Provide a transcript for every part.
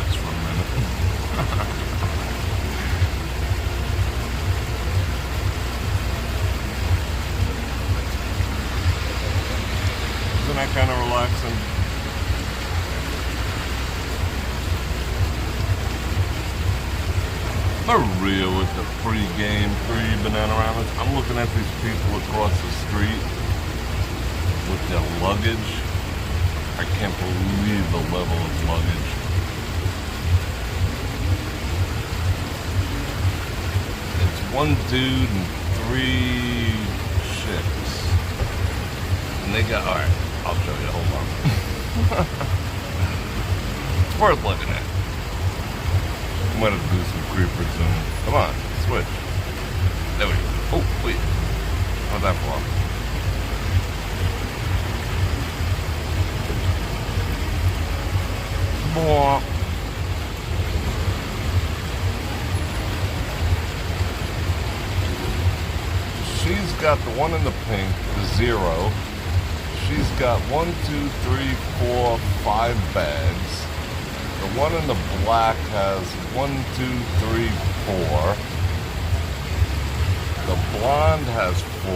relax for a minute. Isn't that kind of relaxing? Maria with the pre-game, pre-Bananaramas. I'm looking at these people across the street with their luggage. I can't believe the level of luggage. It's one dude and 3 chicks. And they got, alright, I'll show you, hold on. It's worth looking at. I'm gonna do some creepers soon. Come on, switch. There we go. Oh, wait. Not that far. More. She's got the one in the pink, the 0. She's got 1, 2, 3, 4, 5 bags. The one in the black has 1, 2, 3, 4. The blonde has 4.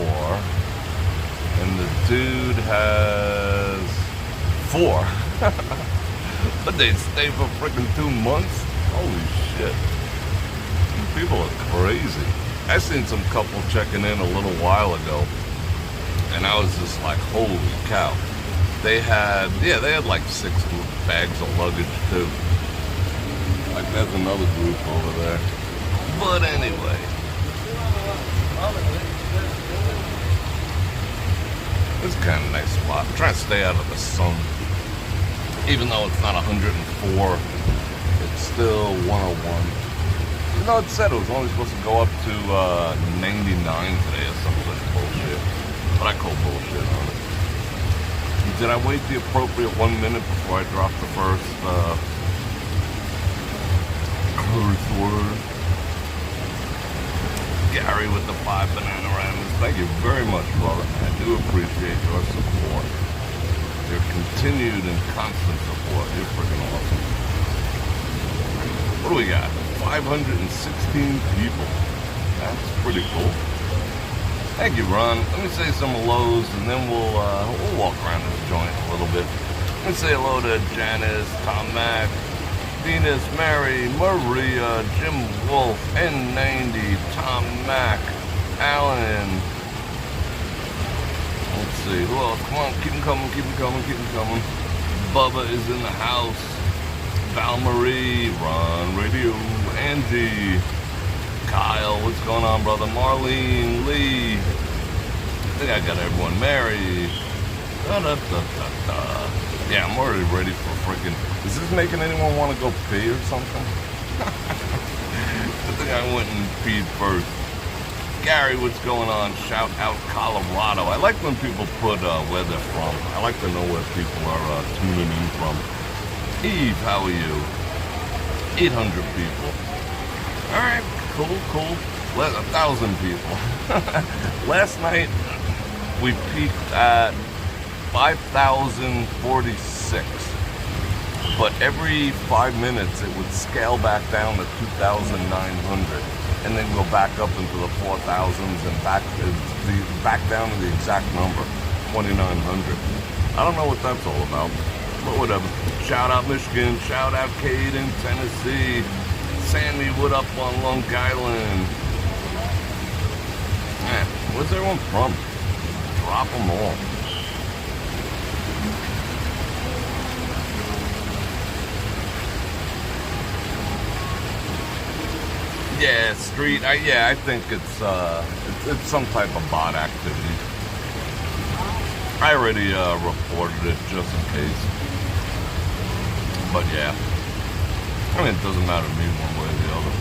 And the dude has 4. But they stay for freaking 2 months? Holy shit. These people are crazy. I seen some couple checking in a little while ago, and I was just like, holy cow. They had like 6 bags of luggage too. Like there's another group over there. But anyway. It's kind of a nice spot. I'm trying to stay out of the sun. Even though it's not 104, it's still 101. You know, it said it was only supposed to go up to 99 today or some such bullshit. But I call bullshit on it. Did I wait the appropriate 1 minute before I dropped the first curse word? Gary with the 5 Bananaramas. Thank you very much, brother. I do appreciate your support. Your continued and constant support. You're freaking awesome. What do we got? 516 people. That's pretty cool. Thank you, Ron. Let me say some hellos, and then we'll walk around this joint a little bit. Let me say hello to Janice, Tom Mack, Venus, Mary, Maria, Jim Wolf, N90, Tom Mack, Alan. Let's see, who else? Come on, keep them coming, keep them coming, keep them coming. Bubba is in the house. Val Marie, Ron Radio, Angie, Kyle, what's going on, brother? Marlene, Lee. I think I got everyone. Mary. Yeah, I'm already ready for freaking... Is this making anyone want to go pee or something? I think I went and peed first. Gary, what's going on? Shout out Colorado. I like when people put where they're from. I like to know where people are tuning in from. Eve, how are you? 800 people. Alright, cool. 1,000 people. Last night, we peaked at 5,046. But every 5 minutes, it would scale back down to 2,900. And then go back up into the 4,000s and back down to the exact number, 2,900. I don't know what that's all about, but whatever. Shout out Michigan, shout out Cade in Tennessee, Sandy, what up on Long Island? Man, where's everyone from? Drop them all. Yeah, street. I think it's some type of bot activity. I already reported it just in case. But yeah, I mean, it doesn't matter to me one way or the other.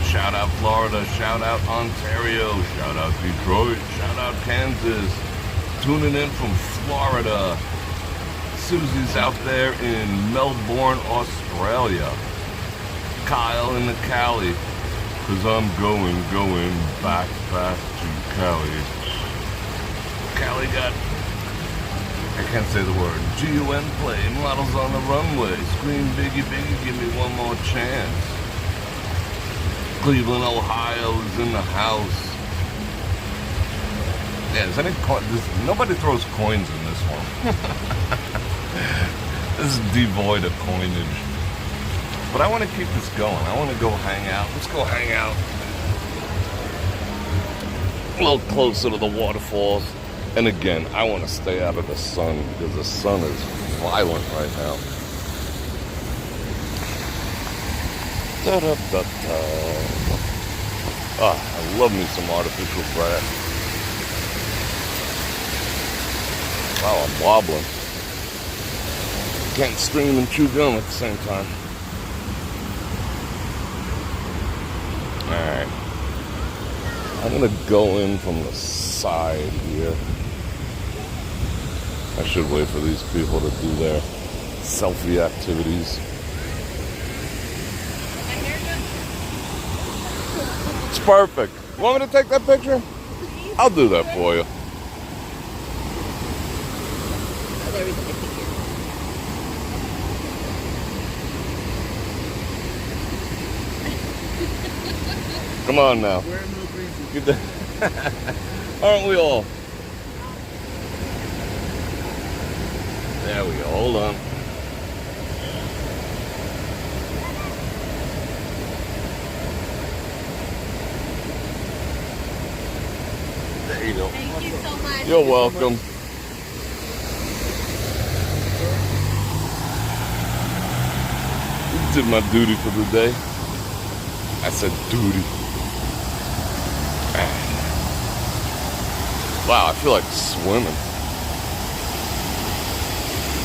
Shout out Florida, shout out Ontario, shout out Detroit, shout out Kansas. Tuning in from Florida. Susie's out there in Melbourne, Australia. Kyle in the Cali. Cause I'm going back to Cali. Cali got I can't say the word. G-U-N play. Models on the runway. Scream Biggie Biggie, give me one more chance. Cleveland, Ohio is in the house. Yeah, nobody throws coins in this one. This is devoid of coinage. But I want to keep this going. I want to go hang out. Let's go hang out. A little closer to the waterfalls. And again, I want to stay out of the sun because the sun is violent right now. Da-da-da-da. I love me some artificial grass. Wow, I'm wobbling. Can't scream and chew gum at the same time. Alright. I'm gonna go in from the side here. I should wait for these people to do their selfie activities. It's perfect. You want me to take that picture? I'll do that for you. Come on now. Aren't we all? There we go. Hold on. There you go. Thank you so much. You're welcome. Did my duty for the day. I said duty. Wow, I feel like swimming.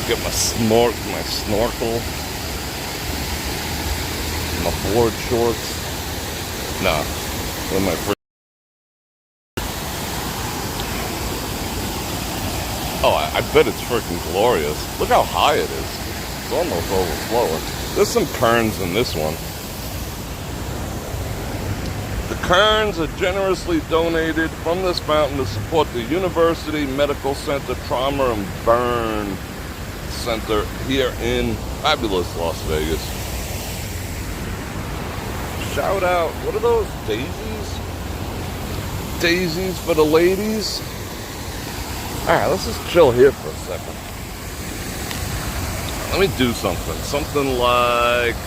Get my snorkel, my board shorts. Nah, with my free. Oh, I bet it's freaking glorious. Look how high it is. It's almost overflowing. There's some kerns in this one. The kerns are generously donated from this mountain to support the University Medical Center Trauma and Burn Center here in fabulous Las Vegas. Shout out, what are those, daisies? Daisies for the ladies? Alright, let's just chill here for a second. Let me do something. Something like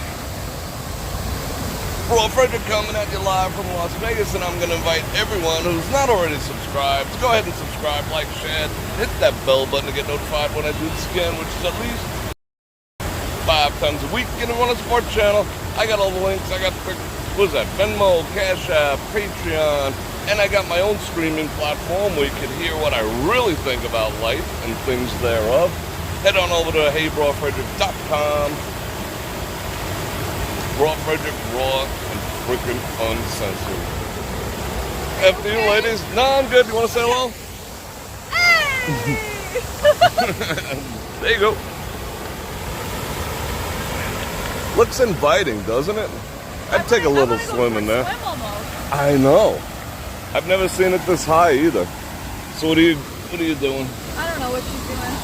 Bror Fredrik coming at you live from Las Vegas, and I'm going to invite everyone who's not already subscribed to go ahead and subscribe, like, share, hit that bell button to get notified when I do this again, which is at least 5 times a week. And if you want to support the channel, I got all the links. I got the quick, what is that, Venmo, Cash App, Patreon, and I got my own streaming platform where you can hear what I really think about life and things thereof. Head on over to heybrorfredrik.com. Bror Fredrik, raw and freaking uncensored. After you, ladies. No, I'm good. You want to say hello? Hey! There you go. Looks inviting, doesn't it? I'd take a little swim in there. I know. I've never seen it this high either. So what are you doing? I don't know what she's doing.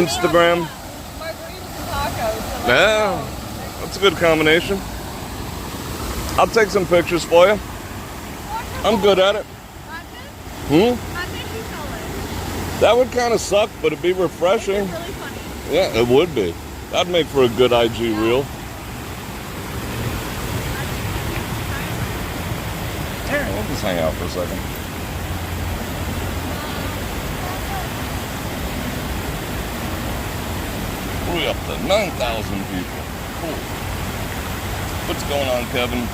Instagram. Margaritas and tacos. Yeah. That's a good combination. I'll take some pictures for you. I'm good at it. That would kind of suck, but it'd be refreshing. It's really funny. Yeah, it would be. That'd make for a good IG reel. Alright, we'll just hang out for a second. We're up to 9,000 people. Cool. What's going on, Kevin?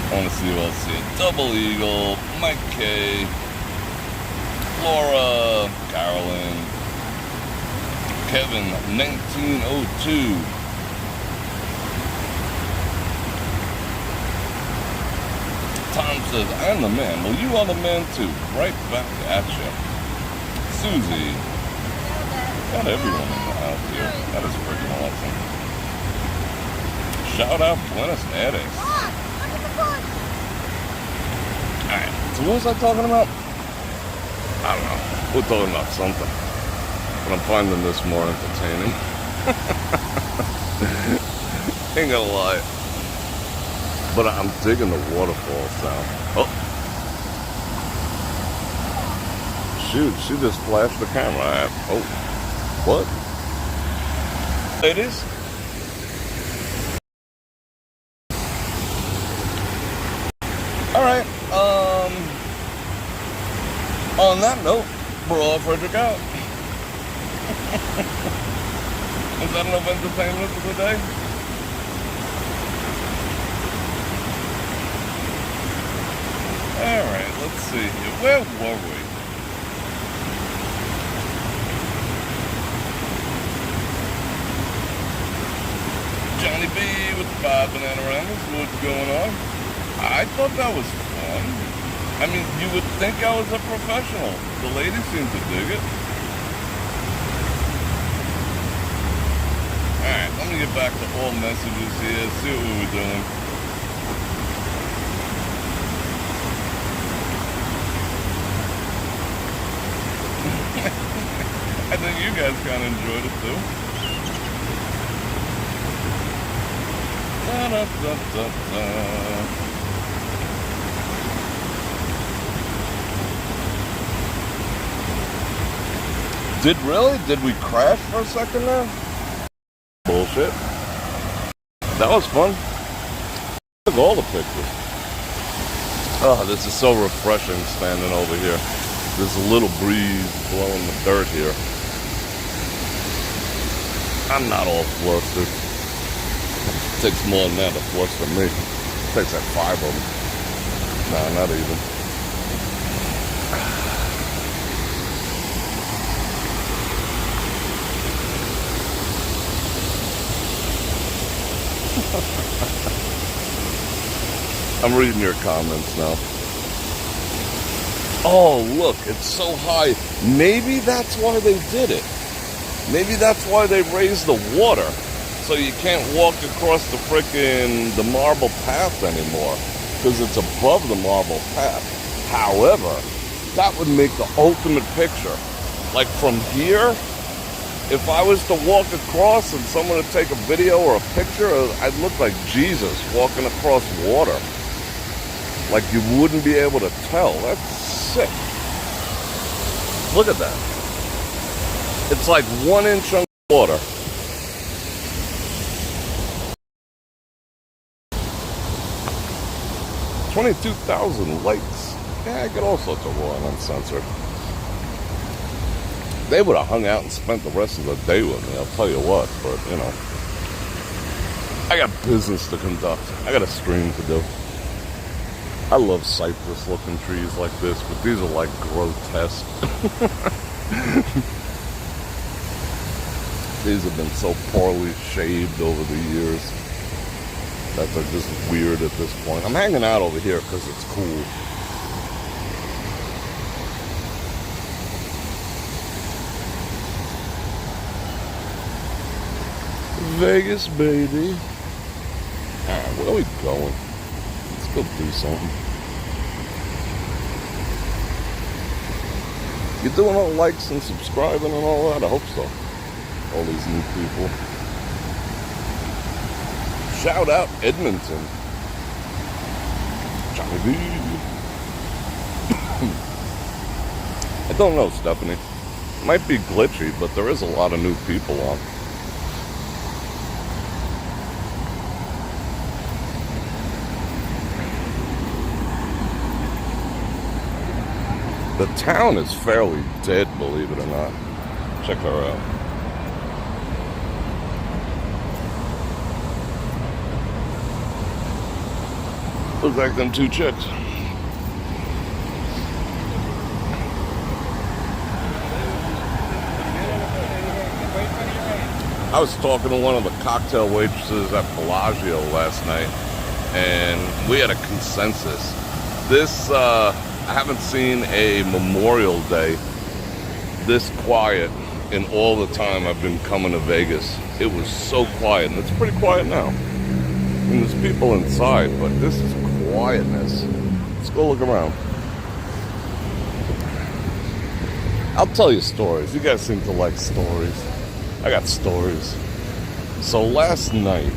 I want to see who else here. Double Eagle, Mike K, Laura, Carolyn, Kevin, 1902. Tom says, I'm the man. Well, you are the man too. Right back at you. Susie. Got everyone in the house here. That is freaking awesome. Shout out Buenos Aires. Alright, so what was I talking about? I don't know. We're talking about something. But I'm finding this more entertaining. Ain't gonna lie. But I'm digging the waterfall sound. Oh. Shoot, she just flashed the camera at. Oh. What? Ladies? Alright, on that note, Bror Fredrik out. Is that enough entertainment for the day? Alright, let's see here. Where were we? Johnny B with the 5 banana rounds. What's going on? I thought that was fun. I mean, you would think I was a professional. The ladies seem to dig it. Alright, let me get back to all messages here, see what we were doing. I think you guys kind of enjoyed it too. Da-da-da-da-da. Did we crash for a second there? Bullshit. That was fun. Took all the pictures. Oh, this is so refreshing standing over here. There's a little breeze blowing the dirt here. I'm not all flustered. It takes more than that to fluster me. It takes like 5 of them. Nah, not even. I'm reading your comments now. Oh, look, it's so high. Maybe that's why they did it. Maybe that's why they raised the water. So you can't walk across the marble path anymore. Because it's above the marble path. However, that would make the ultimate picture. Like from here, if I was to walk across and someone would take a video or a picture, I'd look like Jesus walking across water. Like you wouldn't be able to tell. That's sick. Look at that. It's like 1 inch underwater. $22,000 likes. Yeah, I get all sorts of raw and uncensored. They would have hung out and spent the rest of the day with me, I'll tell you what, but, you know. I got business to conduct. I got a stream to do. I love cypress-looking trees like this, but these are, like, grotesque. These have been so poorly shaved over the years that they're just weird at this point. I'm hanging out over here because it's cool. Vegas, baby. Alright, where are we going? Let's go do something. You doing all the likes and subscribing and all that? I hope so. All these new people. Shout out Edmonton. Johnny B. I don't know, Stephanie. It might be glitchy, but there is a lot of new people on. The town is fairly dead, believe it or not. Check her out. Looks like them 2 chicks. I was talking to one of the cocktail waitresses at Bellagio last night, and we had a consensus. This, I haven't seen a Memorial Day this quiet in all the time I've been coming to Vegas. It was so quiet, and it's pretty quiet now. I mean, there's people inside, but this is quietness. Let's go look around. I'll tell you stories. You guys seem to like stories. I got stories. So last night,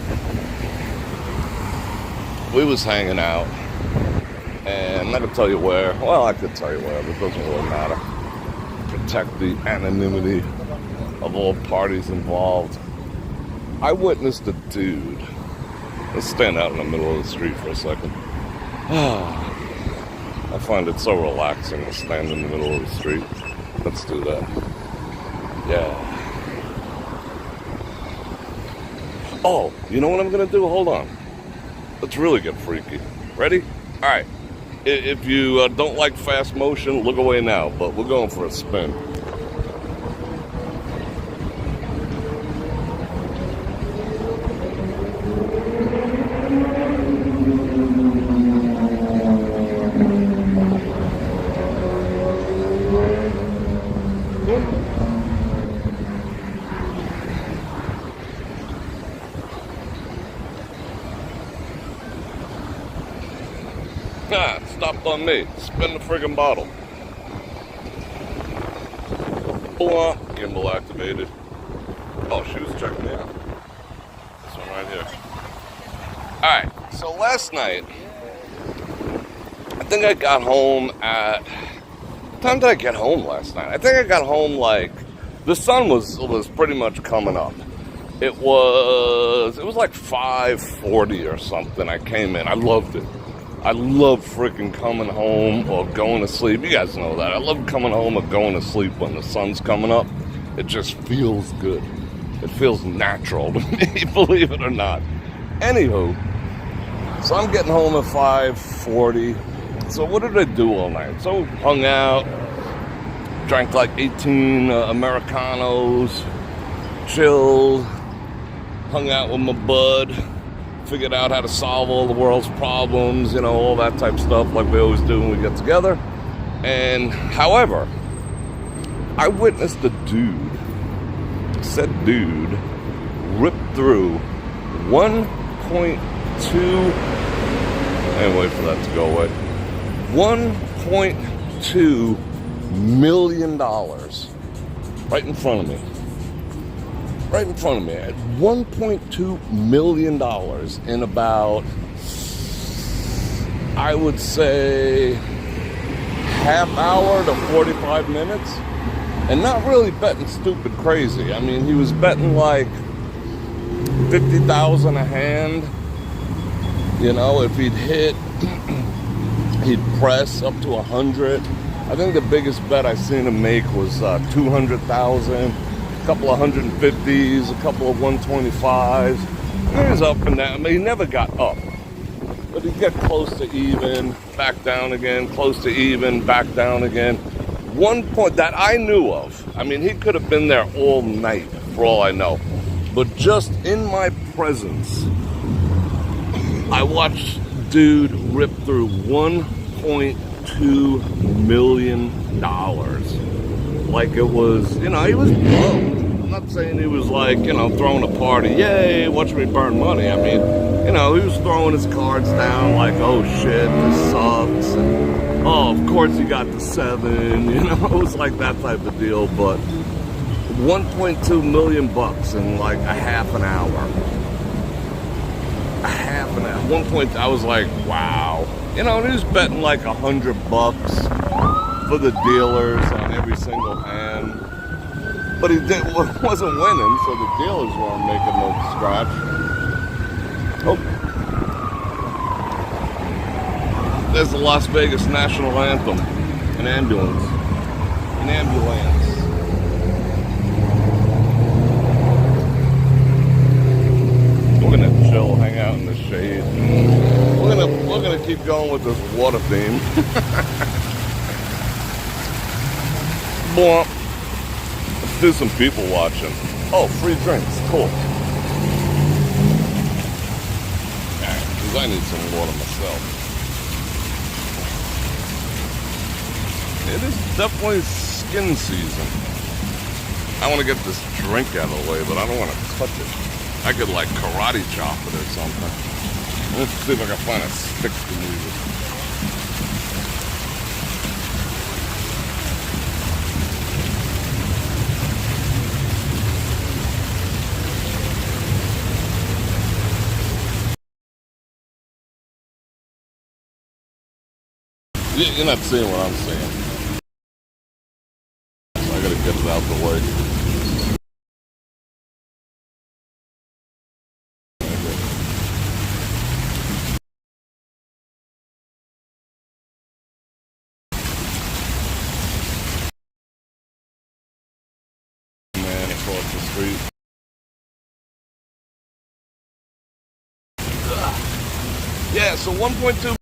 we was hanging out, and I'm not gonna tell you where. Well, I could tell you where, but it doesn't really matter. Protect the anonymity of all parties involved. I witnessed a dude. Let's stand out in the middle of the street for a second. I find it so relaxing to stand in the middle of the street. Let's do that. Yeah. Oh, you know what I'm gonna do? Hold on. Let's really get freaky. Ready? All right. If you don't like fast motion, look away now. But we're going for a spin. Stopped on me. Spin the friggin' bottle. Gimbal activated. Oh, she was checking me out. This one right here. Alright, so last night, I think I got home at... What time did I get home last night? I think I got home like... The sun was pretty much coming up. It was like 5:40 or something. I came in. I loved it. I love freaking coming home or going to sleep. You guys know that. I love coming home or going to sleep when the sun's coming up. It just feels good. It feels natural to me, believe it or not. Anywho, so I'm getting home at 5:40. So what did I do all night? So hung out, drank like 18 Americanos, chilled, hung out with my bud, figured out how to solve all the world's problems, you know, all that type of stuff like we always do when we get together. And however, I witnessed a dude, said dude, rip through 1.2, and wait for that to go away, $1.2 million right in front of me. Right in front of me at $1.2 million in about, I would say, half hour to 45 minutes. And not really betting stupid crazy. I mean, he was betting like 50,000 a hand. You know, if he'd hit, he'd press up to 100. I think the biggest bet I seen him make was 200,000. A couple of 150s, a couple of 125s. He was up and down. I mean, he never got up. But he'd get close to even, back down again, close to even, back down again. One point that I knew of, I mean, he could have been there all night, for all I know. But just in my presence, I watched dude rip through $1.2 million. Like it was, you know, he was broke. I'm not saying he was like, you know, throwing a party. Yay, watch me burn money. I mean, you know, he was throwing his cards down like, oh shit, this sucks. And, oh, of course he got the 7. You know, it was like that type of deal. But $1.2 million in like a half an hour. A half an hour. I was like, wow. You know, and he was betting like $100 for the dealers on every single hand. But he wasn't winning, so the dealers weren't making no scratch. Oh. There's the Las Vegas national anthem. An ambulance. An ambulance. We're gonna chill, hang out in the shade. We're gonna keep going with this water theme. Let's do some people watching. Oh, free drinks. Cool. Because I need some water myself. It is definitely skin season. I want to get this drink out of the way, but I don't want to touch it. I could like karate chop it or something. Let's see if I can find a stick to move it. You're not seeing what I'm saying. So I gotta get it out the way. Man, across the street. Yeah, so 1.2.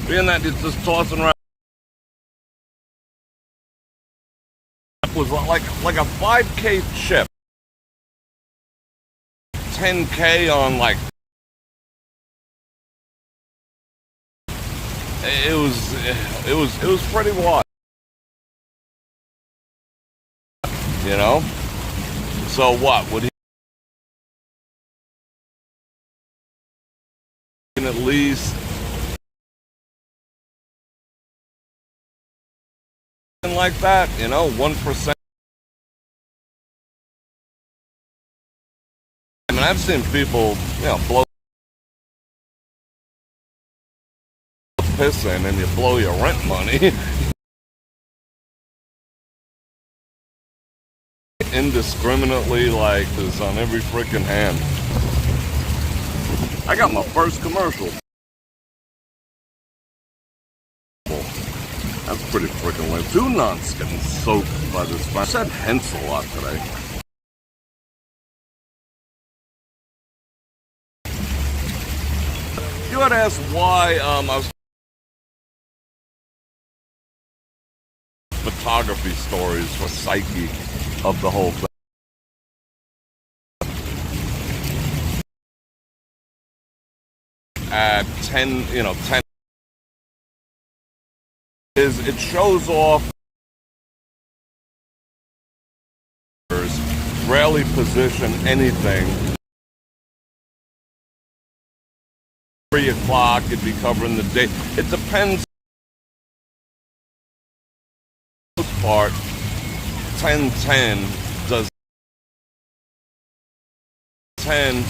Being that it's just tossing around was like a 5K chip, 10K on like it was pretty wild, you know. So what would he at least like that, you know, 1%. I mean, I've seen people, you know, blow pissing and you blow your rent money indiscriminately, like this on every freaking hand. I got my first commercial. That's pretty freaking lame. Two nuns getting soaked by this. I said hence a lot today. You had asked why I was photography stories for psyche of the whole thing. At 10, you know, 10 is it shows off. Rarely position anything. 3 o'clock, it'd be covering the day. It depends. For the most part, 1010 does 10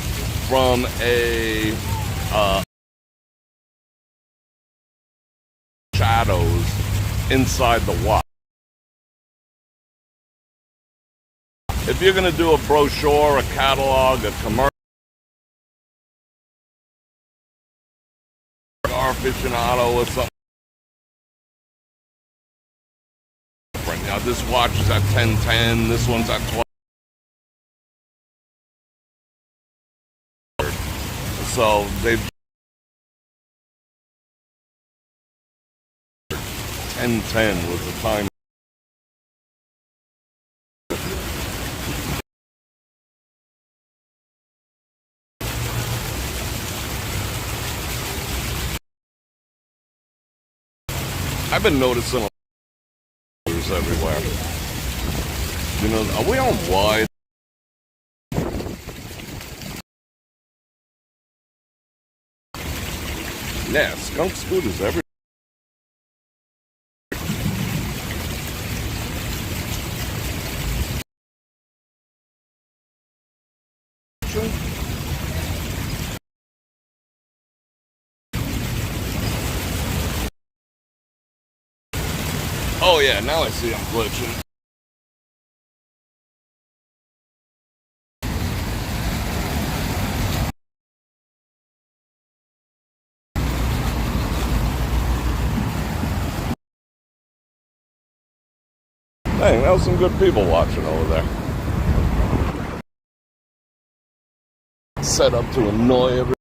from a shadows inside the watch. If you're going to do a brochure, a catalog, a commercial, aficionado or something. Now this watch is at 10:10, this one's at 12. So they've 10:10 was the time. I've been noticing everywhere. You know, are we on wide? Yeah, skunk scooters everywhere. Oh yeah, now I see I'm glitching. Dang, that was some good people watching over there. Set up to annoy everyone.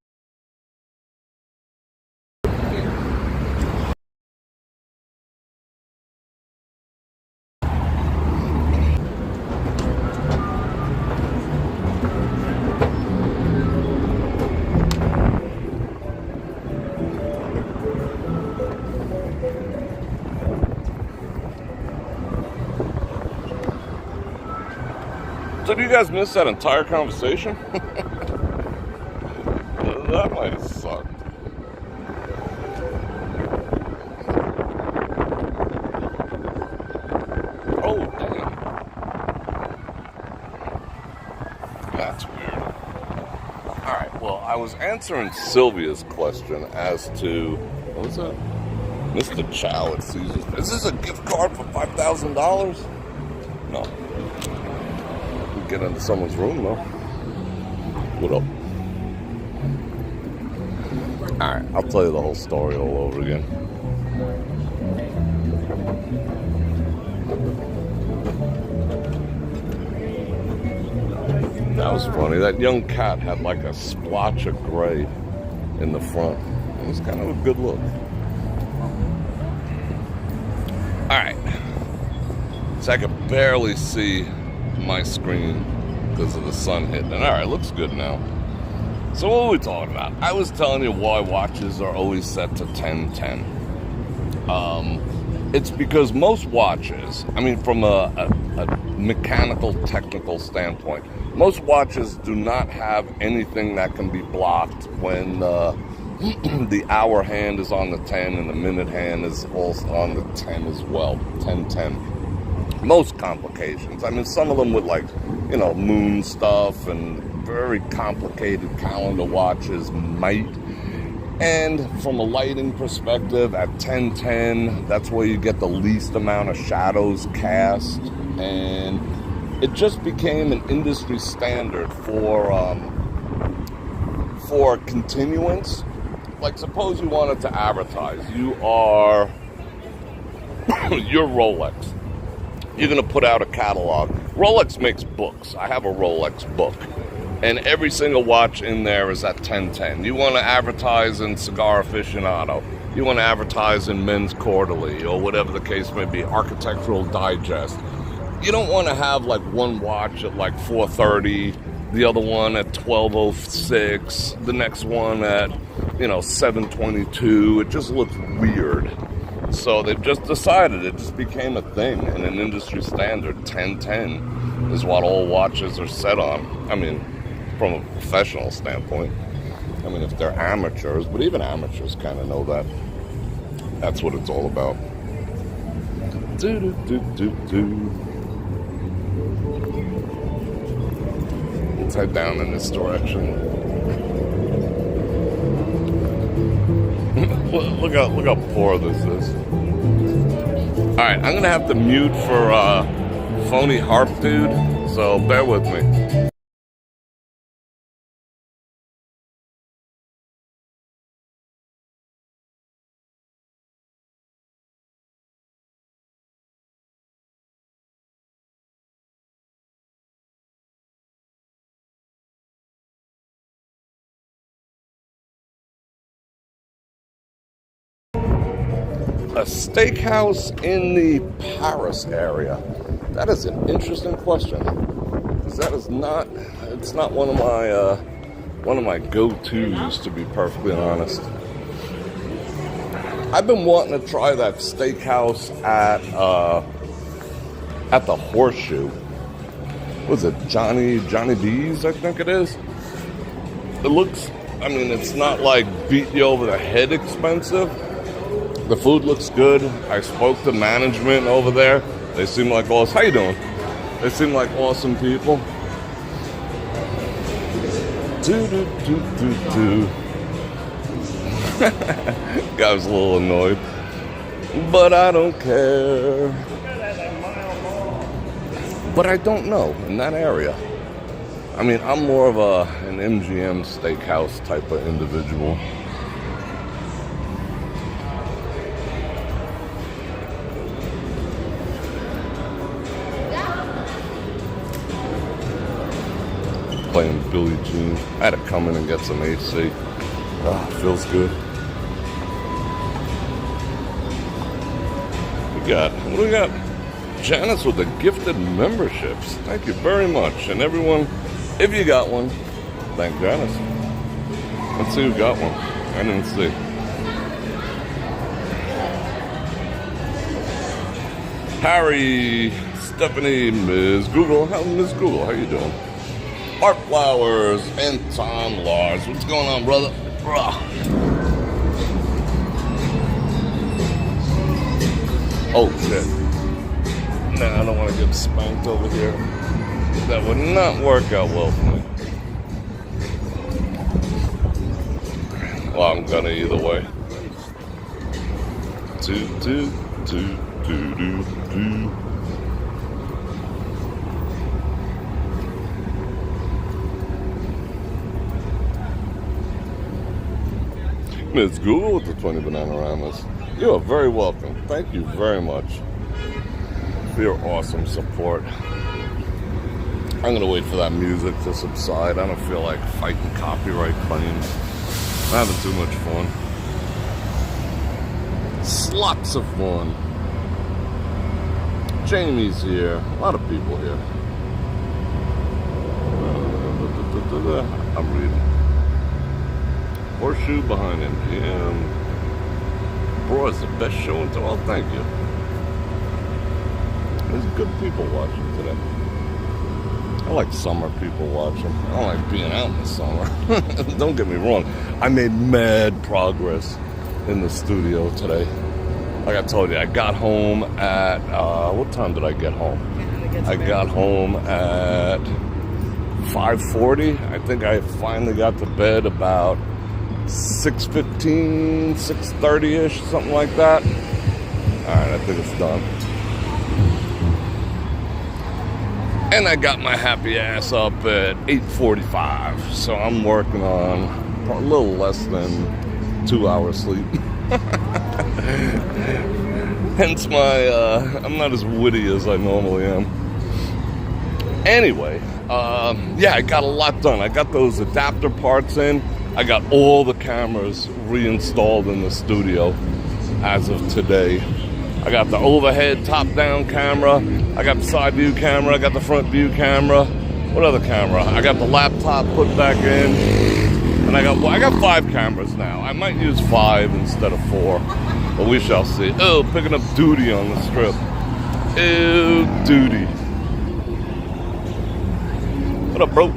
So did you guys miss that entire conversation? That might have sucked. Oh, damn. That's weird. Alright, well, I was answering Sylvia's question as to, what was that? Mr. Chow at Caesars. Is this a gift card for $5,000? No. We get into someone's room, though. What up? Alright, I'll tell you the whole story all over again. That was funny. That young cat had like a splotch of gray in the front. It was kind of a good look. Alright. So I could barely see my screen because of the sun hitting it. Alright, looks good now. So what were we talking about? I was telling you why watches are always set to 10:10. It's because most watches, I mean from a mechanical, technical standpoint, most watches do not have anything that can be blocked when the hour hand is on the 10 and the minute hand is also on the 10 as well, 10:10. Most complications. I mean, some of them with like, you know, moon stuff and very complicated calendar watches might. And from a lighting perspective, at 10:10, that's where you get the least amount of shadows cast. And it just became an industry standard for continuance. Like, suppose you wanted to advertise. You are your Rolex. You're going to put out a catalog. Rolex makes books. I have a Rolex book. And every single watch in there is at 10:10. You want to advertise in Cigar Aficionado. You want to advertise in Men's Quarterly or whatever the case may be, Architectural Digest. You don't want to have like one watch at like 4:30, the other one at 12:06, the next one at, 7:22. It just looks weird. So they've just decided, it just became a thing and an industry standard. 10:10 is what all watches are set on. I mean, from a professional standpoint. I mean, if they're amateurs, but even amateurs kind of know that. That's what it's all about. Let's head down in this direction. Look how poor this is. Alright, I'm gonna have to mute for phony harp dude, so bear with me. A steakhouse in the Paris area. That is an interesting question. Because that is not, it's not one of my go-tos, to be perfectly honest. I've been wanting to try that steakhouse at the Horseshoe. What is it, Johnny B's, I think it is. It looks, I mean, it's not like beat you over the head expensive. The food looks good. I spoke to management over there. They seem like awesome. How you doing? They seem like awesome people. Guy was a little annoyed, but I don't care. But I don't know in that area. I mean, I'm more of an MGM steakhouse type of individual. Playing Billie Jean. I had to come in and get some AC. Feels good. What do we got? Janice with the gifted memberships. Thank you very much. And everyone, if you got one, thank Janice. Let's see who got one. I didn't see. Harry, Stephanie, Ms. Google. Miss Google, how you doing? Art Flowers and Tom Lars. What's going on, brother? Oh, shit. Nah, I don't want to get spanked over here. That would not work out well for me. Well, I'm gonna either way. Do. Ms. Google with the 20 Bananaramas. You are very welcome. Thank you very much for your awesome support. I'm gonna wait for that music to subside. I don't feel like fighting copyright claims. I'm having too much fun. Lots of fun. Jamie's here. A lot of people here. I'm reading. Horseshoe behind MGM. Bro, it's the best show in town. Oh, thank you. There's good people watching today. I like summer people watching. I don't like being out in the summer. Don't get me wrong. I made mad progress in the studio today. Like I told you, I got home at, what time did I get home? I got home at 5:40. I think I finally got to bed about 6:15, 6:30-ish, something like that. All right, I think it's done. And I got my happy ass up at 8:45. So I'm working on a little less than 2 hours sleep. Hence my, I'm not as witty as I normally am. Anyway, yeah, I got a lot done. I got those adapter parts in. I got all the cameras reinstalled in the studio as of today. I got the overhead top-down camera. I got the side view camera. I got the front view camera. What other camera? I got the laptop put back in. And I got 5 cameras now. I might use 5 instead of 4. But we shall see. Oh, picking up duty on the strip. Ew, duty. What up, bro?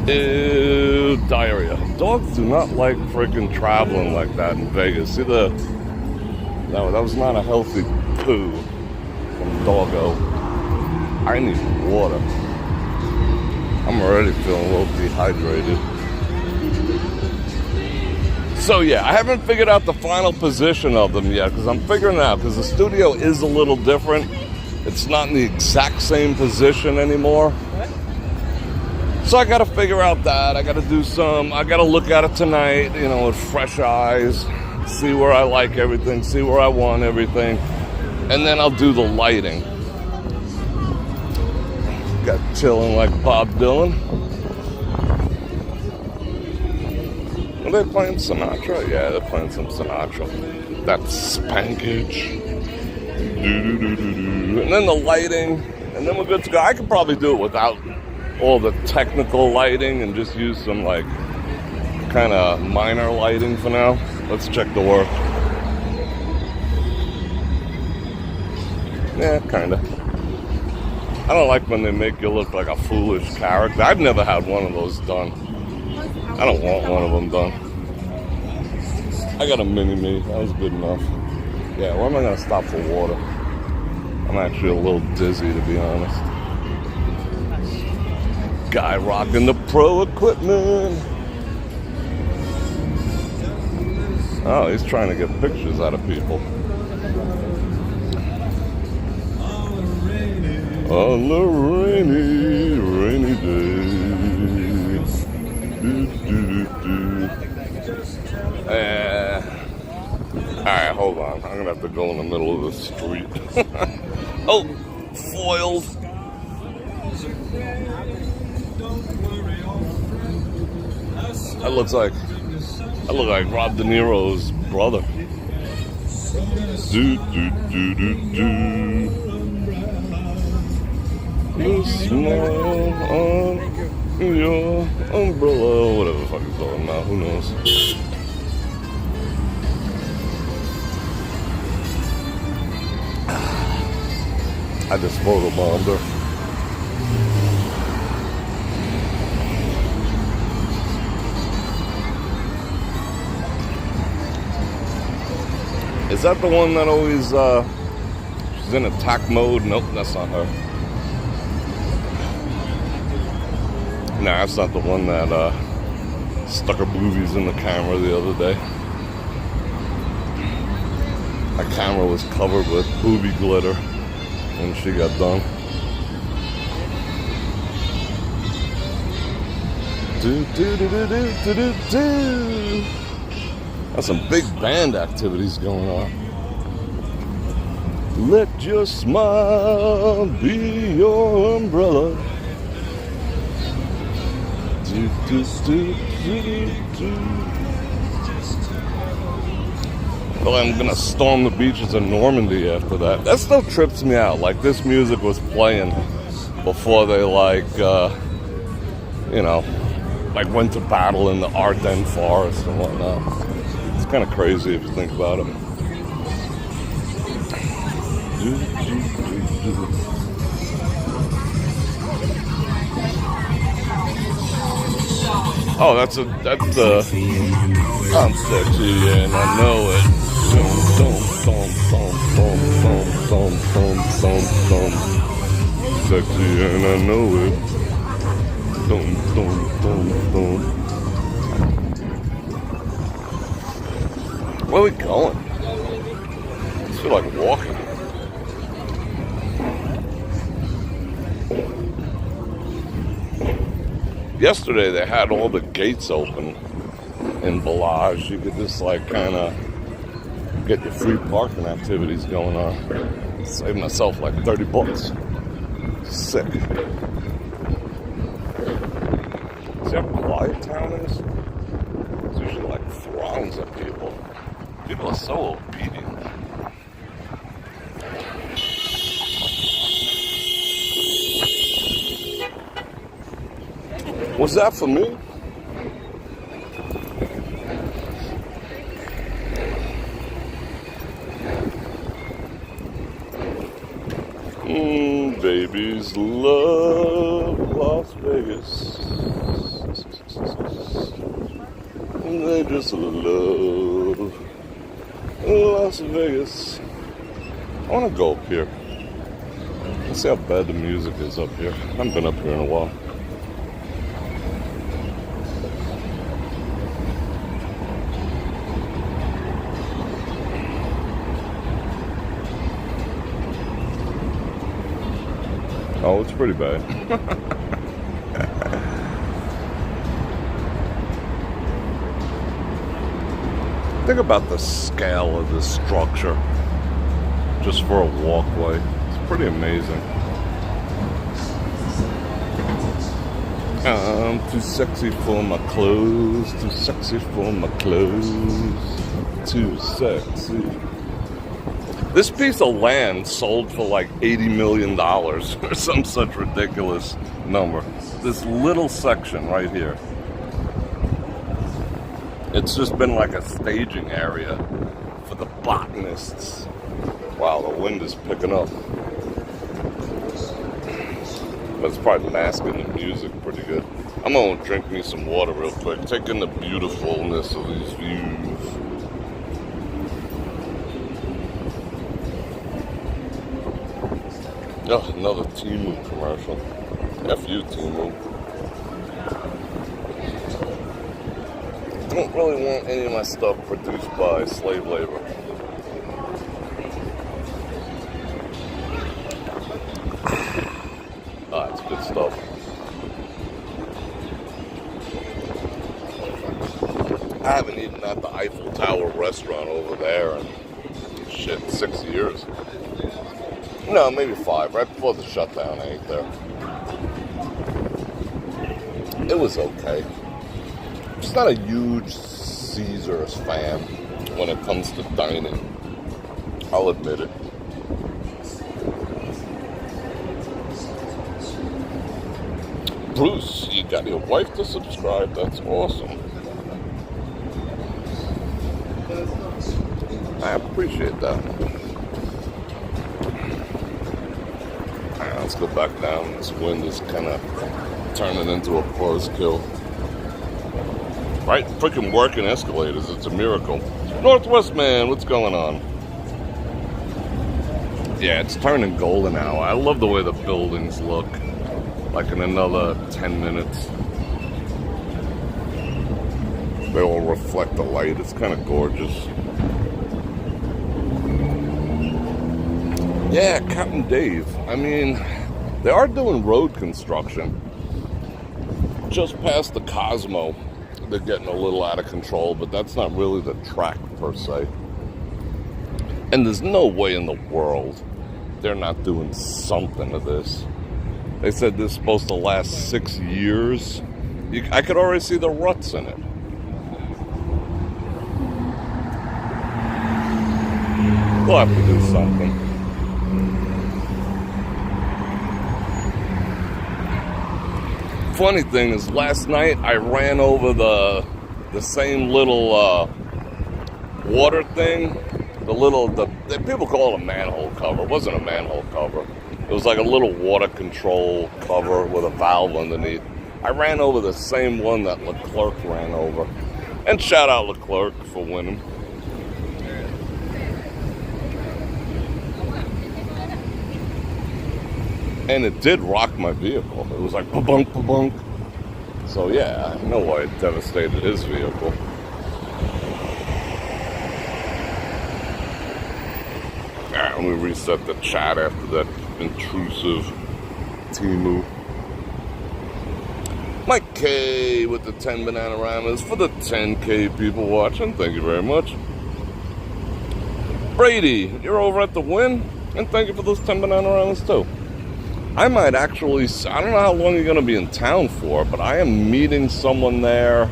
Ew, diarrhea. Dogs do not like freaking traveling like that in Vegas. See that was not a healthy poo from doggo. I need water. I'm already feeling a little dehydrated. So yeah, I haven't figured out the final position of them yet, because I'm figuring it out, because the studio is a little different. It's not in the exact same position anymore. So I got to figure out that. I got to look at it tonight, you know, with fresh eyes, see where I like everything, see where I want everything, and then I'll do the lighting. Got chilling like Bob Dylan. Are they playing Sinatra? Yeah, they're playing some Sinatra. That's Spankage. And then the lighting, and then we're good to go. I could probably do it without all the technical lighting and just use some like kind of minor lighting for now. Let's check the work. Yeah, kind of. I don't like when they make you look like a foolish character. I've never had one of those done. I don't want one of them done. I got a mini-me. That was good enough. Yeah, where am I going to stop for water? I'm actually a little dizzy, to be honest. Guy rocking the pro equipment. Oh, he's trying to get pictures out of people. On the rainy, rainy day. Alright, hold on. I'm gonna have to go in the middle of the street. Oh, foiled. I look like Rob De Niro's brother. You smile on your umbrella, whatever the fuck he's talking about, who knows? I just photobombed her. Is that the one that always She's in attack mode. Nope, that's not her. Nah, that's not the one that stuck her boobies in the camera the other day. My camera was covered with booby glitter when she got done. That's some big band activities going on. Let your smile be your umbrella. Well, I'm gonna storm the beaches in Normandy after that. That still trips me out. Like, this music was playing before they, like, you know, like went to battle in the Ardennes forest and whatnot. It's kind of crazy if you think about it. Oh, that's I'm sexy and I know it. Sexy and I know it. Where are we going? I feel like walking. Yesterday they had all the gates open in Village. You could just like kind of get your free parking activities going on. Saved myself like $30. Sick. See how quiet town is? It's usually like throngs of people. People are so obedient. Was that for me? Babies love Las Vegas. They just love Las Vegas. I want to go up here. Let's see how bad the music is up here. I haven't been up here in a while. Oh, it's pretty bad. Think about the scale of this structure just for a walkway. It's pretty amazing. I'm too sexy for my clothes, too sexy for my clothes, too sexy. This piece of land sold for like $80 million or some such ridiculous number. This little section right here. It's just been like a staging area for the botanists. Wow, the wind is picking up. But it's probably masking the music pretty good. I'm gonna drink me some water real quick, take in the beautifulness of these views. Oh, another Temu commercial. F you, Temu. I don't really want any of my stuff produced by slave labor. Ah, it's good stuff. I haven't eaten at the Eiffel Tower restaurant over there in, shit, 6 years. No, maybe 5. Right before the shutdown, I ate there. It was okay. I'm just not a huge Caesars fan when it comes to dining. I'll admit it. Bruce, you got your wife to subscribe. That's awesome. I appreciate that. Let's go back down. This wind is kind of turning into a buzzkill. Right? Freaking working escalators. It's a miracle. Northwest man, what's going on? Yeah, it's turning golden now. I love the way the buildings look. Like in another 10 minutes, they all reflect the light. It's kind of gorgeous. Yeah, Captain Dave. I mean, they are doing road construction. Just past the Cosmo, they're getting a little out of control, but that's not really the track per se. And there's no way in the world they're not doing something to this. They said this is supposed to last 6 years. I could already see the ruts in it. We'll have to do something. Funny thing is, last night I ran over the same little water thing. The people call it a manhole cover. It wasn't a manhole cover. It was like a little water control cover with a valve underneath. I ran over the same one that Leclerc ran over. And shout out Leclerc for winning. And it did rock my vehicle. It was like ba-bunk, ba-bunk. So yeah, I know why it devastated his vehicle. Alright, let me reset the chat after that intrusive Timu. Mike K with the 10 Bananaramas for the 10K people watching. Thank you very much. Brady, you're over at the Win, and thank you for those 10 Bananaramas too. I might actually, I don't know how long you're going to be in town for, but I am meeting someone there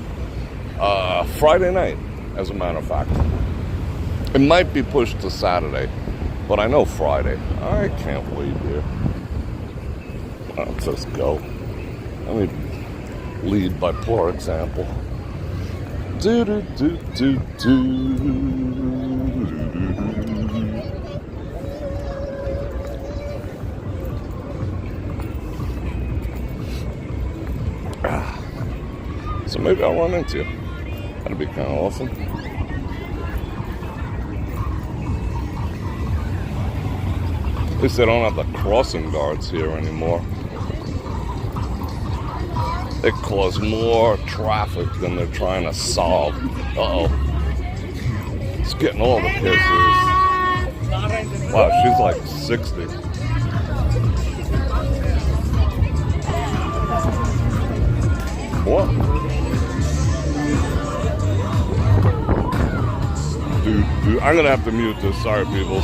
Friday night, as a matter of fact. It might be pushed to Saturday, but I know Friday. I can't wait here. Let's just go. Let me lead by poor example. Do do do do do. So maybe I'll run into you. That'd be kind of awesome. At least they don't have the crossing guards here anymore. They cause more traffic than they're trying to solve. Uh-oh. It's getting all the kisses. Wow, she's like 60. What? Dude, I'm gonna have to mute this. Sorry, people.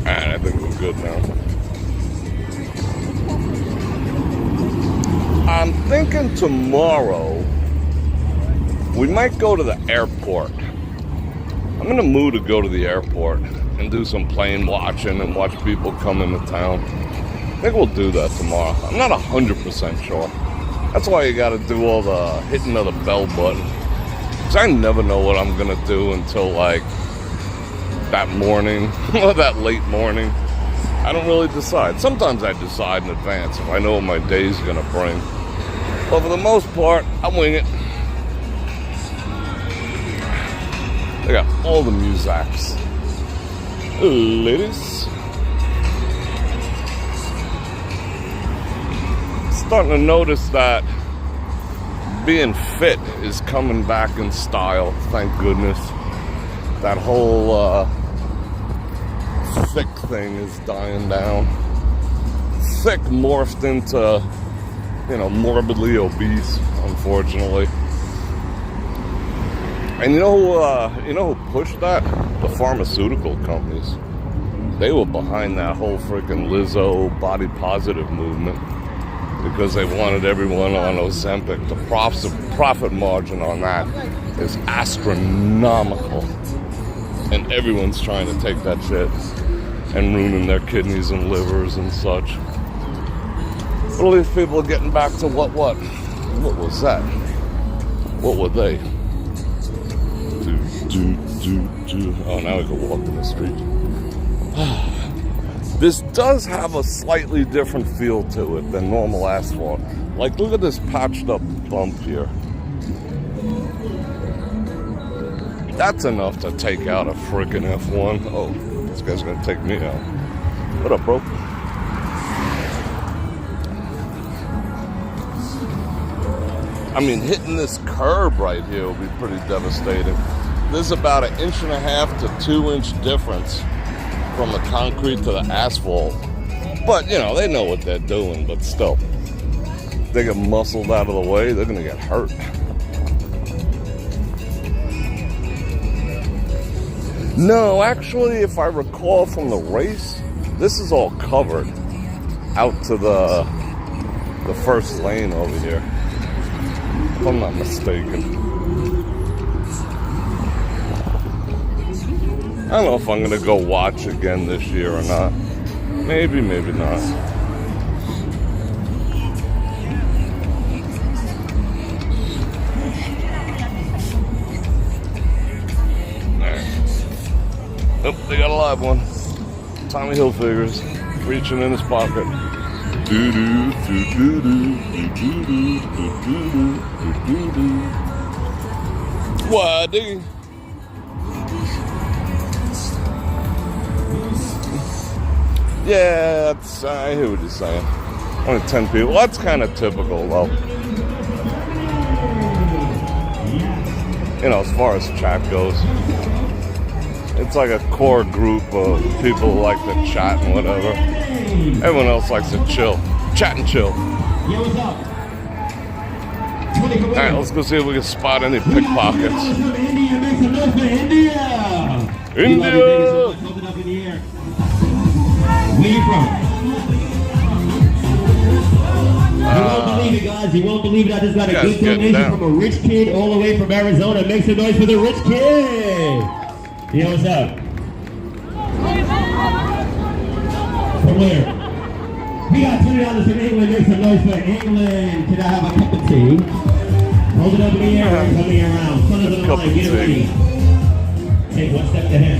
Alright, I think we're good now. I'm thinking tomorrow we might go to the airport. I'm in the mood to go to the airport and do some plane watching and watch people come into town. I think we'll do that tomorrow. I'm not 100% sure. That's why you gotta do all the hitting of the bell button. Because I never know what I'm gonna do until like that morning or that late morning. I don't really decide. Sometimes I decide in advance if I know what my day's gonna bring. But for the most part, I wing it. They got all the musics. Ladies. Starting to notice that being fit is coming back in style, thank goodness. That whole thick thing is dying down. Thick morphed into, morbidly obese, unfortunately. And you know who pushed that? The pharmaceutical companies. They were behind that whole freaking Lizzo body positive movement because they wanted everyone on Ozempic. The profit margin on that is astronomical. And everyone's trying to take that shit and ruining their kidneys and livers and such. But all these people are getting back to what was that? What were they? Oh, now we can walk in the street. This does have a slightly different feel to it than normal asphalt. Like, look at this patched up bump here. That's enough to take out a freaking F1. Oh, this guy's gonna take me out. What up, bro? I mean, hitting this curb right here will be pretty devastating. There's about 1.5 to 2 inch difference from the concrete to the asphalt. But, you know, they know what they're doing, but still. If they get muscled out of the way, they're gonna get hurt. No, actually, if I recall from the race, this is all covered out to the first lane over here, if I'm not mistaken. I don't know if I'm gonna go watch again this year or not. Maybe, maybe not. Oh, they got a live one. Tommy Hilfiger's reaching in his pocket. Do do do do do do do do do do. Why, diggy? Yeah, that's, I hear what you're saying. Only 10 people. That's kind of typical, though. You know, as far as chat goes. It's like a core group of people who like to chat and whatever. Everyone else likes to chill. Chat and chill. Yo, what's up? Alright, let's go see if we can spot any pickpockets. India, make some noise for India! India! Hold it up in the air. Where you from? You won't believe it, guys. You won't believe it. I just got a good donation from a rich kid all the way from Arizona. Make some noise for the rich kid! Yo, what's up? From where? We got $20 from England. Make some noise for England. Can I have a cup of tea? Hold it up in the air and coming around. Front of the line, get ready. Take one step to him.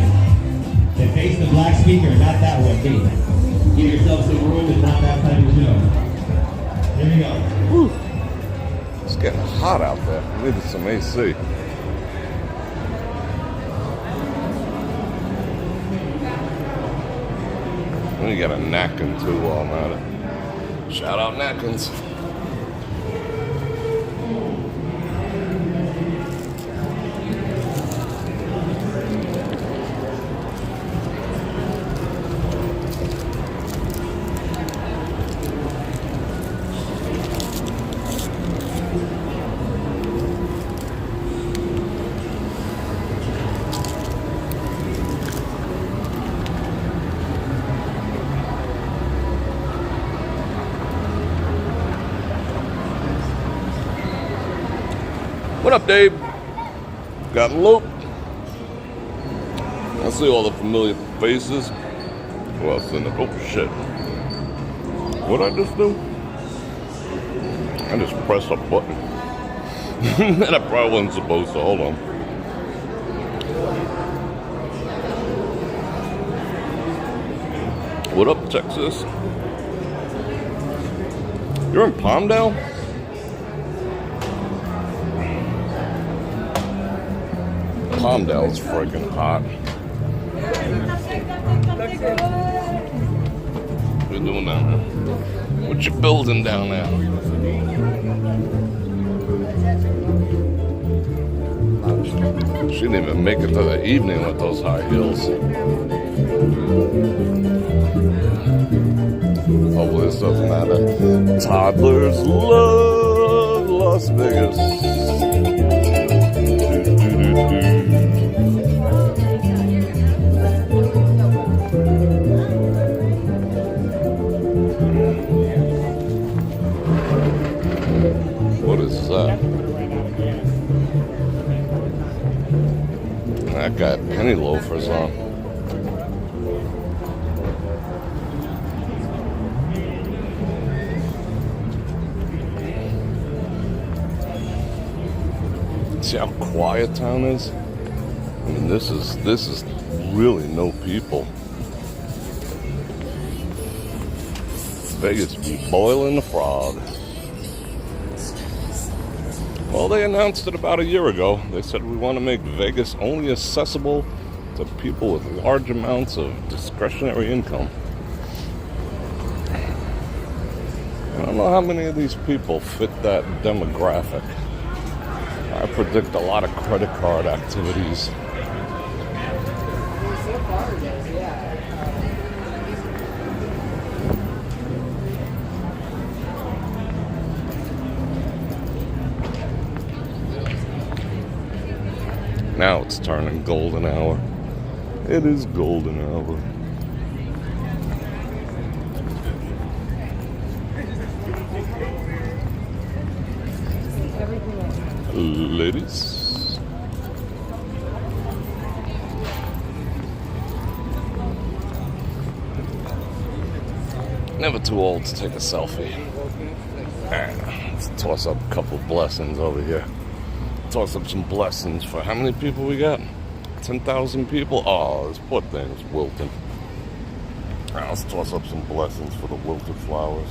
Then face the black speaker, not that one, please. Give yourself some room and not that type of show. Here we go. Whew. It's getting hot out there. I needed some AC. You got a napkin too while I'm at it. Shout out napkins. What up, Dave? Got loop. I see all the familiar faces. Who else in the? Oh shit! What I just do? I just pressed a button, and I probably wasn't supposed to. Hold on. What up, Texas? You're in Palmdale? Palmdale's freaking hot. What you doing down there? What you building down there? She didn't even make it to the evening with those high heels. Oh, this doesn't matter. Toddlers love Las Vegas. What is that? That got penny loafers on. See how quiet town is? I mean, this is really no people. Vegas be boiling the frog. Well, they announced it about a year ago. They said we want to make Vegas only accessible to people with large amounts of discretionary income. I don't know how many of these people fit that demographic. I predict a lot of credit card activities. Now it's turning golden hour. It is golden hour. Ladies. Never too old to take a selfie. Let's toss up a couple of blessings over here. Toss up some blessings for how many people we got? 10,000 people? Oh, this poor thing is wilting. Let's toss up some blessings for the wilted flowers.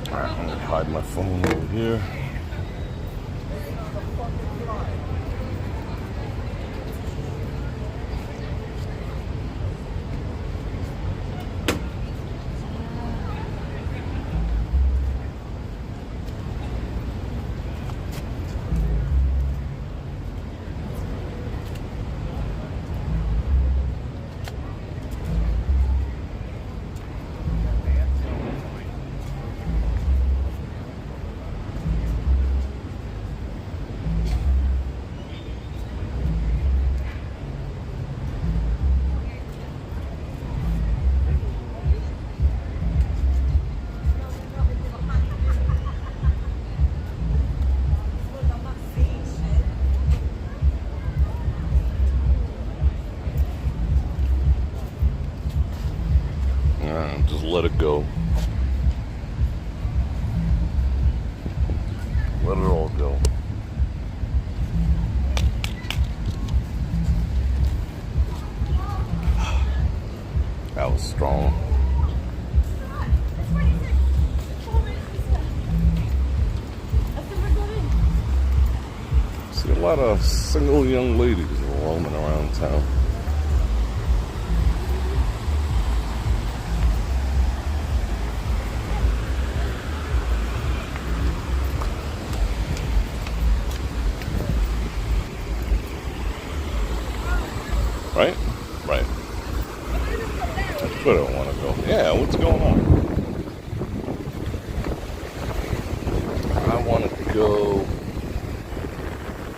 Alright, I'm gonna hide my phone over here. Just let it go. Let it all go. That was strong. See a lot of single young ladies roaming around town. Right? Right. That's where I want to go. Yeah, what's going on? I want to go...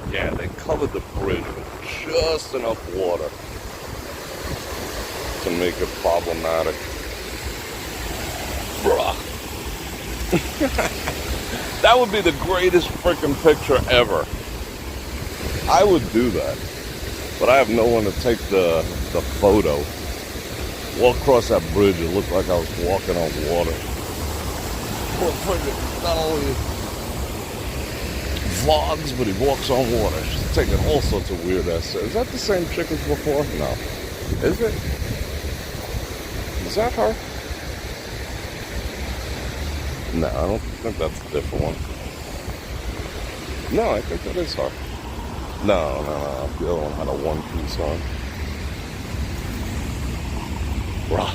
Yeah, they covered the bridge with just enough water to make it problematic. Bruh. That would be the greatest freaking picture ever. I would do that. But I have no one to take the photo. Walk across that bridge, it looked like I was walking on water. Bror Fredrik not only vlogs, but he walks on water. She's taking all sorts of weird ass. Is that the same chick as before? No. Is it? Is that her? No, I don't think that's a different one. No, I think that is her. No. The other one had a one-piece on. Bruh.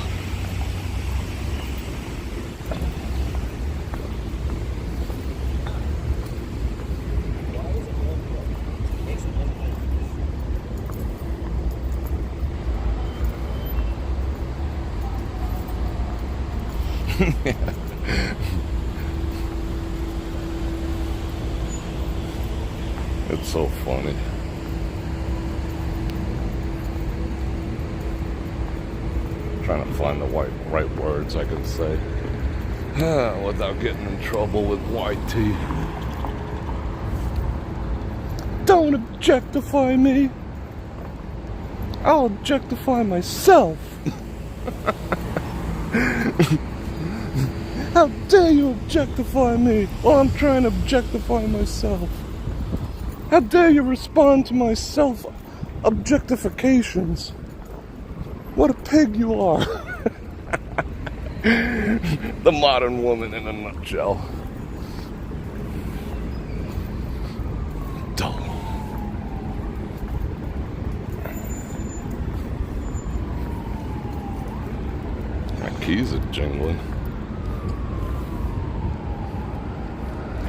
It's so funny. Trying to find the right words I can say without getting in trouble with YT. Don't objectify me. I'll objectify myself. How dare you objectify me while I'm trying to objectify myself? How dare you respond to my Objectifications. What a pig you are. The modern woman in a nutshell. Dull. My keys are jingling.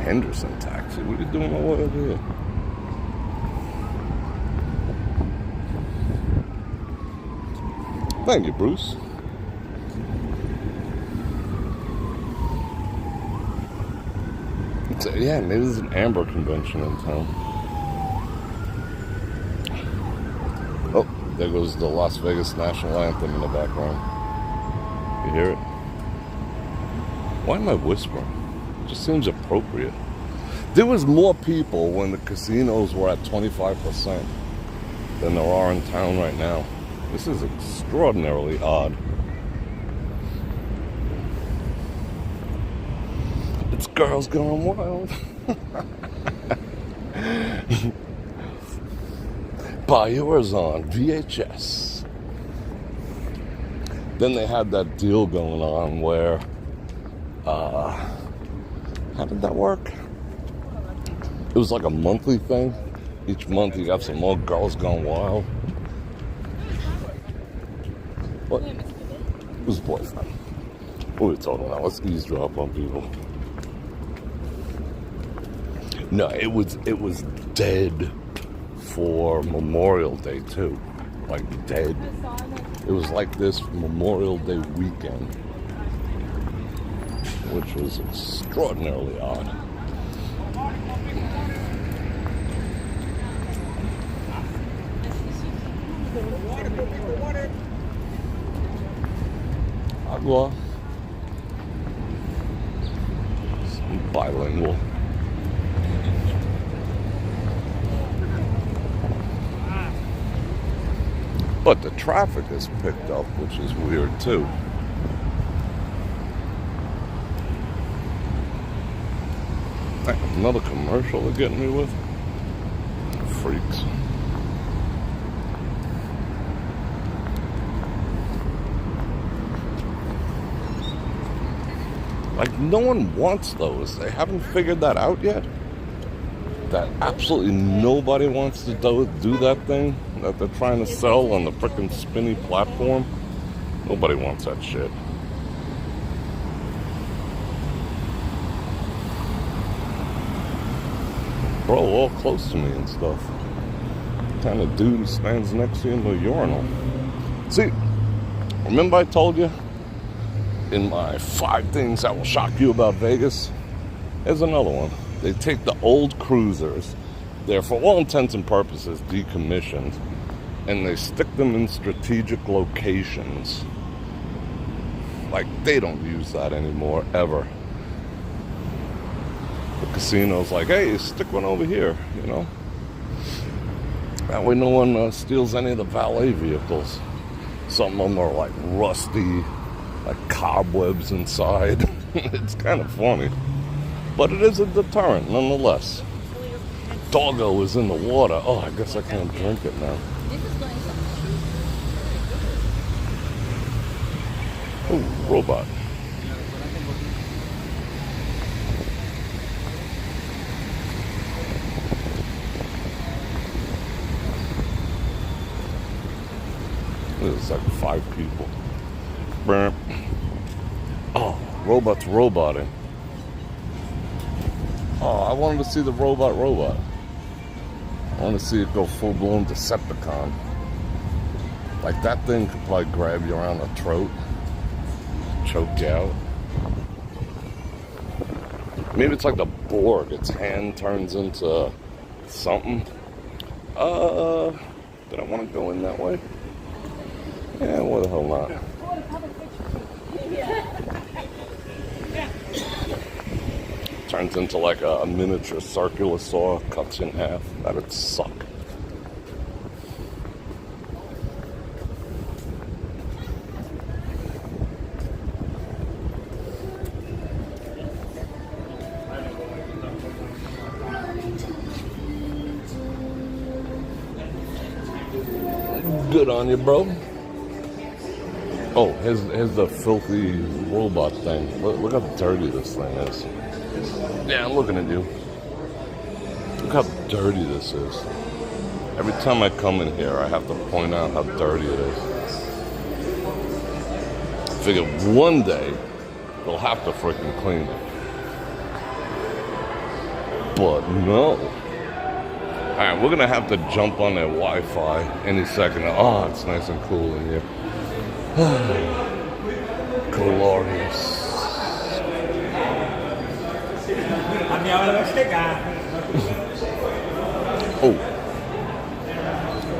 Henderson taxi. What are you doing all over here? Thank you, Bruce. Yeah, maybe there's an Amber convention in town. Oh, there goes the Las Vegas national anthem in the background. You hear it? Why am I whispering? It just seems appropriate. There was more people when the casinos were at 25% than there are in town right now. This is extraordinarily odd. It's girls going wild. Buy yours on VHS. Then they had that deal going on where, how did that work? It was like a monthly thing. Each month you got some more girls gone wild. What? Who's boyfriend? What are we talking about? Let's eavesdrop on people. No, it was dead for Memorial Day too. Like dead. It was like this Memorial Day weekend, which was extraordinarily odd. Agua. Bilingual. But the traffic has picked up, which is weird too. Another commercial they're getting me with? Freaks. Like, no one wants those. They haven't figured that out yet. That absolutely nobody wants to do that thing that they're trying to sell on the frickin' spinny platform. Nobody wants that shit. Bro, all close to me and stuff. What kind of dude stands next to you in the urinal? See, remember I told you in my 5 things that will shock you about Vegas? There's another one. They take the old cruisers, they're for all intents and purposes decommissioned, and they stick them in strategic locations. Like, they don't use that anymore, ever. The casino's like, hey, stick one over here, you know? That way no one steals any of the valet vehicles. Some of them are like rusty, like cobwebs inside. It's kind of funny. But it is a deterrent, nonetheless. Doggo is in the water. Oh, I guess I can't drink it now. Oh, robot. There's like 5 people. Burp. Oh, robot's roboting. Oh, I wanted to see the robot. I want to see it go full-blown Decepticon. Like, that thing could probably grab you around the throat, choke you out. Maybe it's like the Borg. Its hand turns into something. Did I want to go in that way? Yeah, why the hell not? Turns into like a miniature circular saw, cuts in half. That'd suck. good on you, bro. Oh, here's the filthy robot thing. Look how dirty this thing is. Yeah, I'm looking at you. Look how dirty this is. Every time I come in here, I have to point out how dirty it is. I figure one day they'll have to freaking clean it. But no. Alright, we're gonna have to jump on their Wi-Fi any second. Oh, it's nice and cool in here. Glorious. Oh,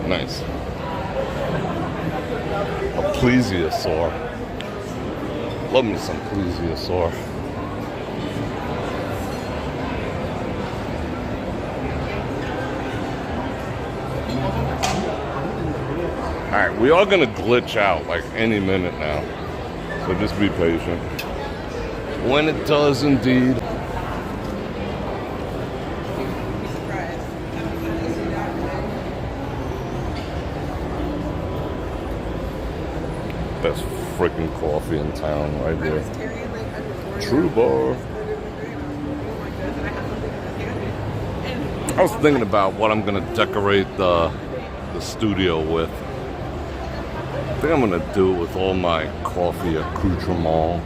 nice. A plesiosaur. Love me some plesiosaur. Alright, we are gonna glitch out like any minute now. So just be patient. When it does indeed. Best freaking coffee in town right here. True bar. I was thinking about what I'm gonna decorate the studio with. I think I'm gonna do it with all my coffee accoutrement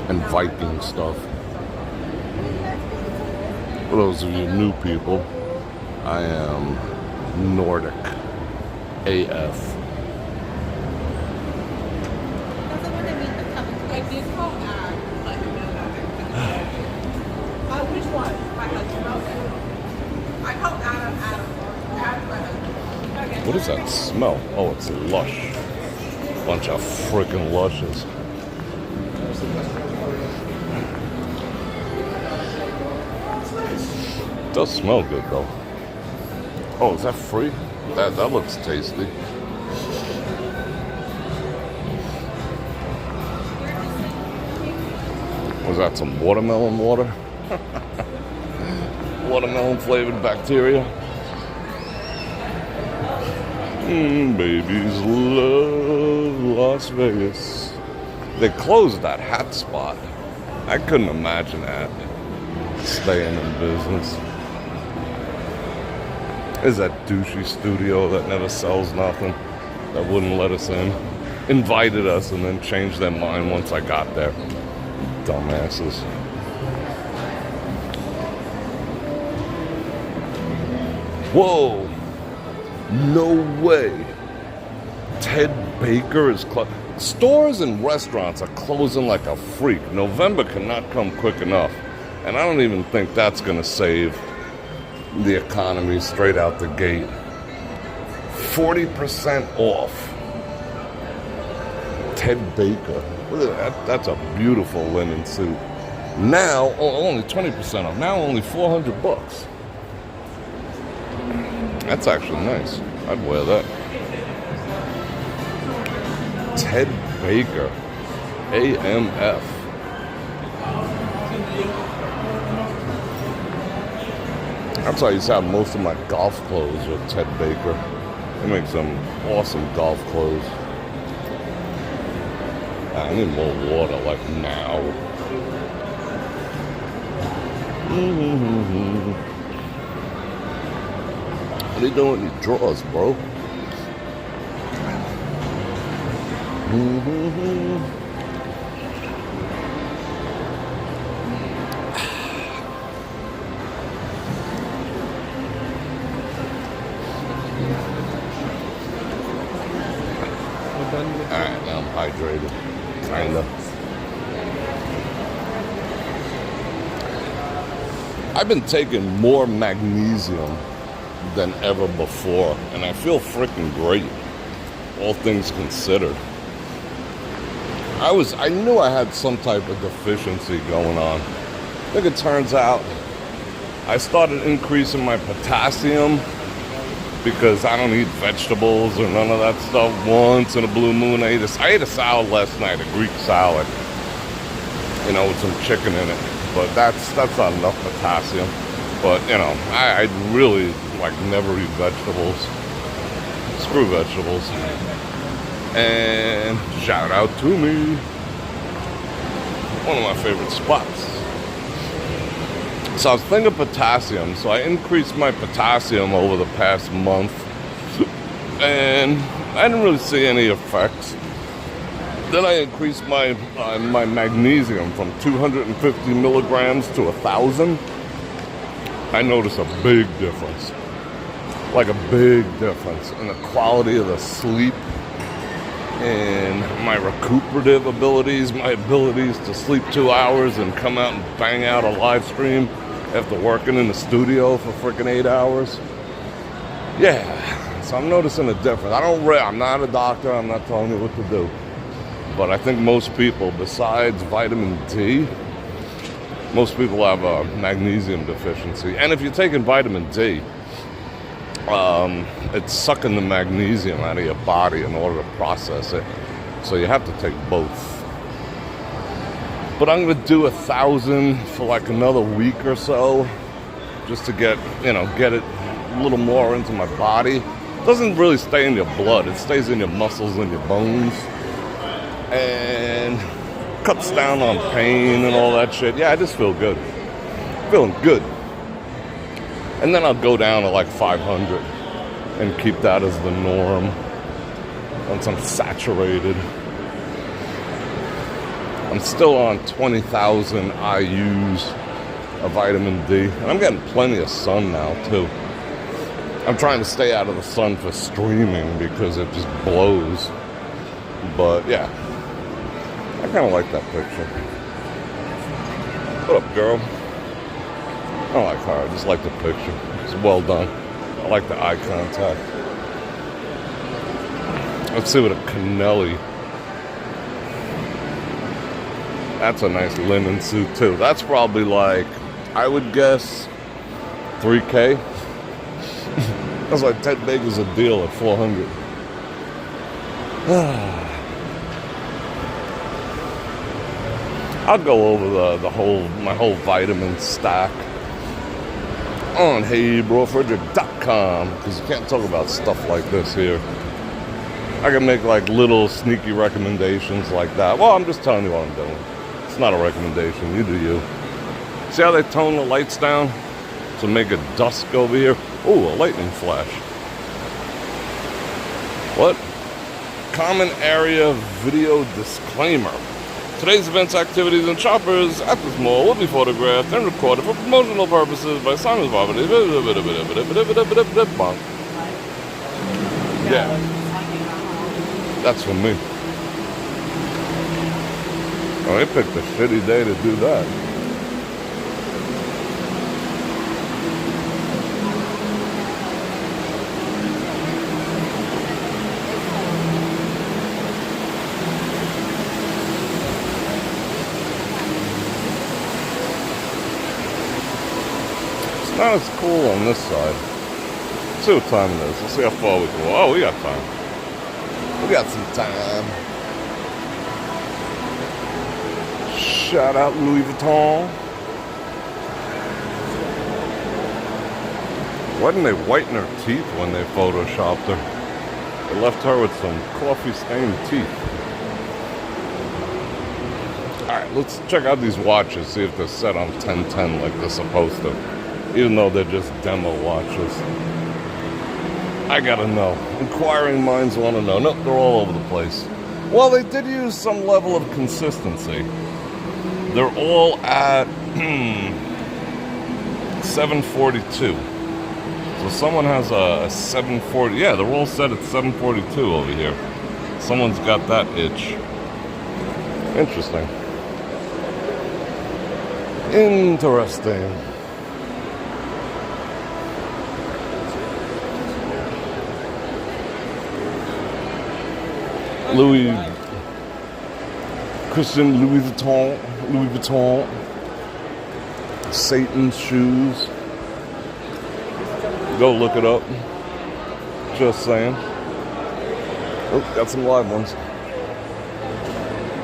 and Viking stuff. For those of you new people, I am Nordic AF. Which one? I hope Adam. What does that smell? Oh, it's Lush. Bunch of freaking Lushes. It does smell good though. Oh, is that free? That looks tasty. Was that some watermelon water? Watermelon flavored bacteria. Babies love Las Vegas. They closed that hat spot. I couldn't imagine that. Staying in business. There's that douchey studio that never sells nothing, that wouldn't let us in. Invited us and then changed their mind once I got there. Dumbasses. Whoa! No way. Ted Baker is closed. Stores and restaurants are closing like a freak. November cannot come quick enough. And I don't even think that's going to save the economy straight out the gate. 40% off. Ted Baker. Look at that. That's a beautiful linen suit. Now, only 20% off. Now only $400. That's actually nice. I'd wear that. Ted Baker. AMF. That's how I used to have most of my golf clothes with Ted Baker. They make some awesome golf clothes. I need more water, like now. What are you doing with your drawers, bro? Alright, now I'm hydrated. Kinda. I've been taking more magnesium than ever before, and I feel freaking great, all things considered. I knew I had some type of deficiency going on. I think it turns out I started increasing my potassium because I don't eat vegetables or none of that stuff. Once in a blue moon, I ate a salad last night, a Greek salad, with some chicken in it. But that's not enough potassium. But I really never eat vegetables. screw vegetables. And shout out to me. One of my favorite spots. So I was thinking potassium. So I increased my potassium over the past month. And I didn't really see any effects. Then I increased my my magnesium from 250 milligrams to 1,000. I noticed a big difference. Like a big difference in the quality of the sleep, in my recuperative abilities, my abilities to sleep 2 hours and come out and bang out a live stream after working in the studio for freaking 8 hours. Yeah, so I'm noticing a difference. I'm not a doctor, I'm not telling you what to do. But I think most people, besides vitamin D, most people have a magnesium deficiency. And if you're taking vitamin D, it's sucking the magnesium out of your body in order to process it. So you have to take both. But I'm going to do 1,000 for like another week or so, just to get it a little more into my body. It doesn't really stay in your blood. It stays in your muscles and your bones. And cuts down on pain and all that shit. Yeah, I just feel good. Feeling good. And then I'll go down to like 500 and keep that as the norm once I'm saturated. I'm still on 20,000 IUs of vitamin D. And I'm getting plenty of sun now, too. I'm trying to stay out of the sun for streaming because it just blows. But, yeah. I kind of like that picture. What up, girl? I don't like her. I just like the picture. It's well done. I like the eye contact. Let's see what a Canelli. That's a nice linen suit, too. That's probably like, I would guess, $3K. That's like Ted Baker's a deal at $400. I'll go over my whole vitamin stack on BrorFredrik.com, because you can't talk about stuff like this here. I can make like little sneaky recommendations like that. Well, I'm just telling you what I'm doing. It's not a recommendation. You do you. See how they tone the lights down to make it dusk over here? Oh, a lightning flash. What? Common area video disclaimer. Today's events, activities, and shoppers at this mall will be photographed and recorded for promotional purposes by Simon's Property. Yeah. That's for me. Oh, they picked a shitty day to do that. Not as cool on this side. Let's see what time it is. Let's see how far we can go. Oh, we got time. We got some time. Shout out Louis Vuitton. Why didn't they whiten her teeth when they photoshopped her? They left her with some coffee-stained teeth. Alright, let's check out these watches, see if they're set on 1010 like they're supposed to. Even though they're just demo watches. I gotta know. Inquiring minds want to know. Nope, they're all over the place. Well, they did use some level of consistency. They're all at 742. So someone has a 740. Yeah, they're all set at 742 over here. Someone's got that itch. Interesting. Interesting. Christian Louis Vuitton, Satan's shoes. Go look it up. Just saying. Oh, got some live ones.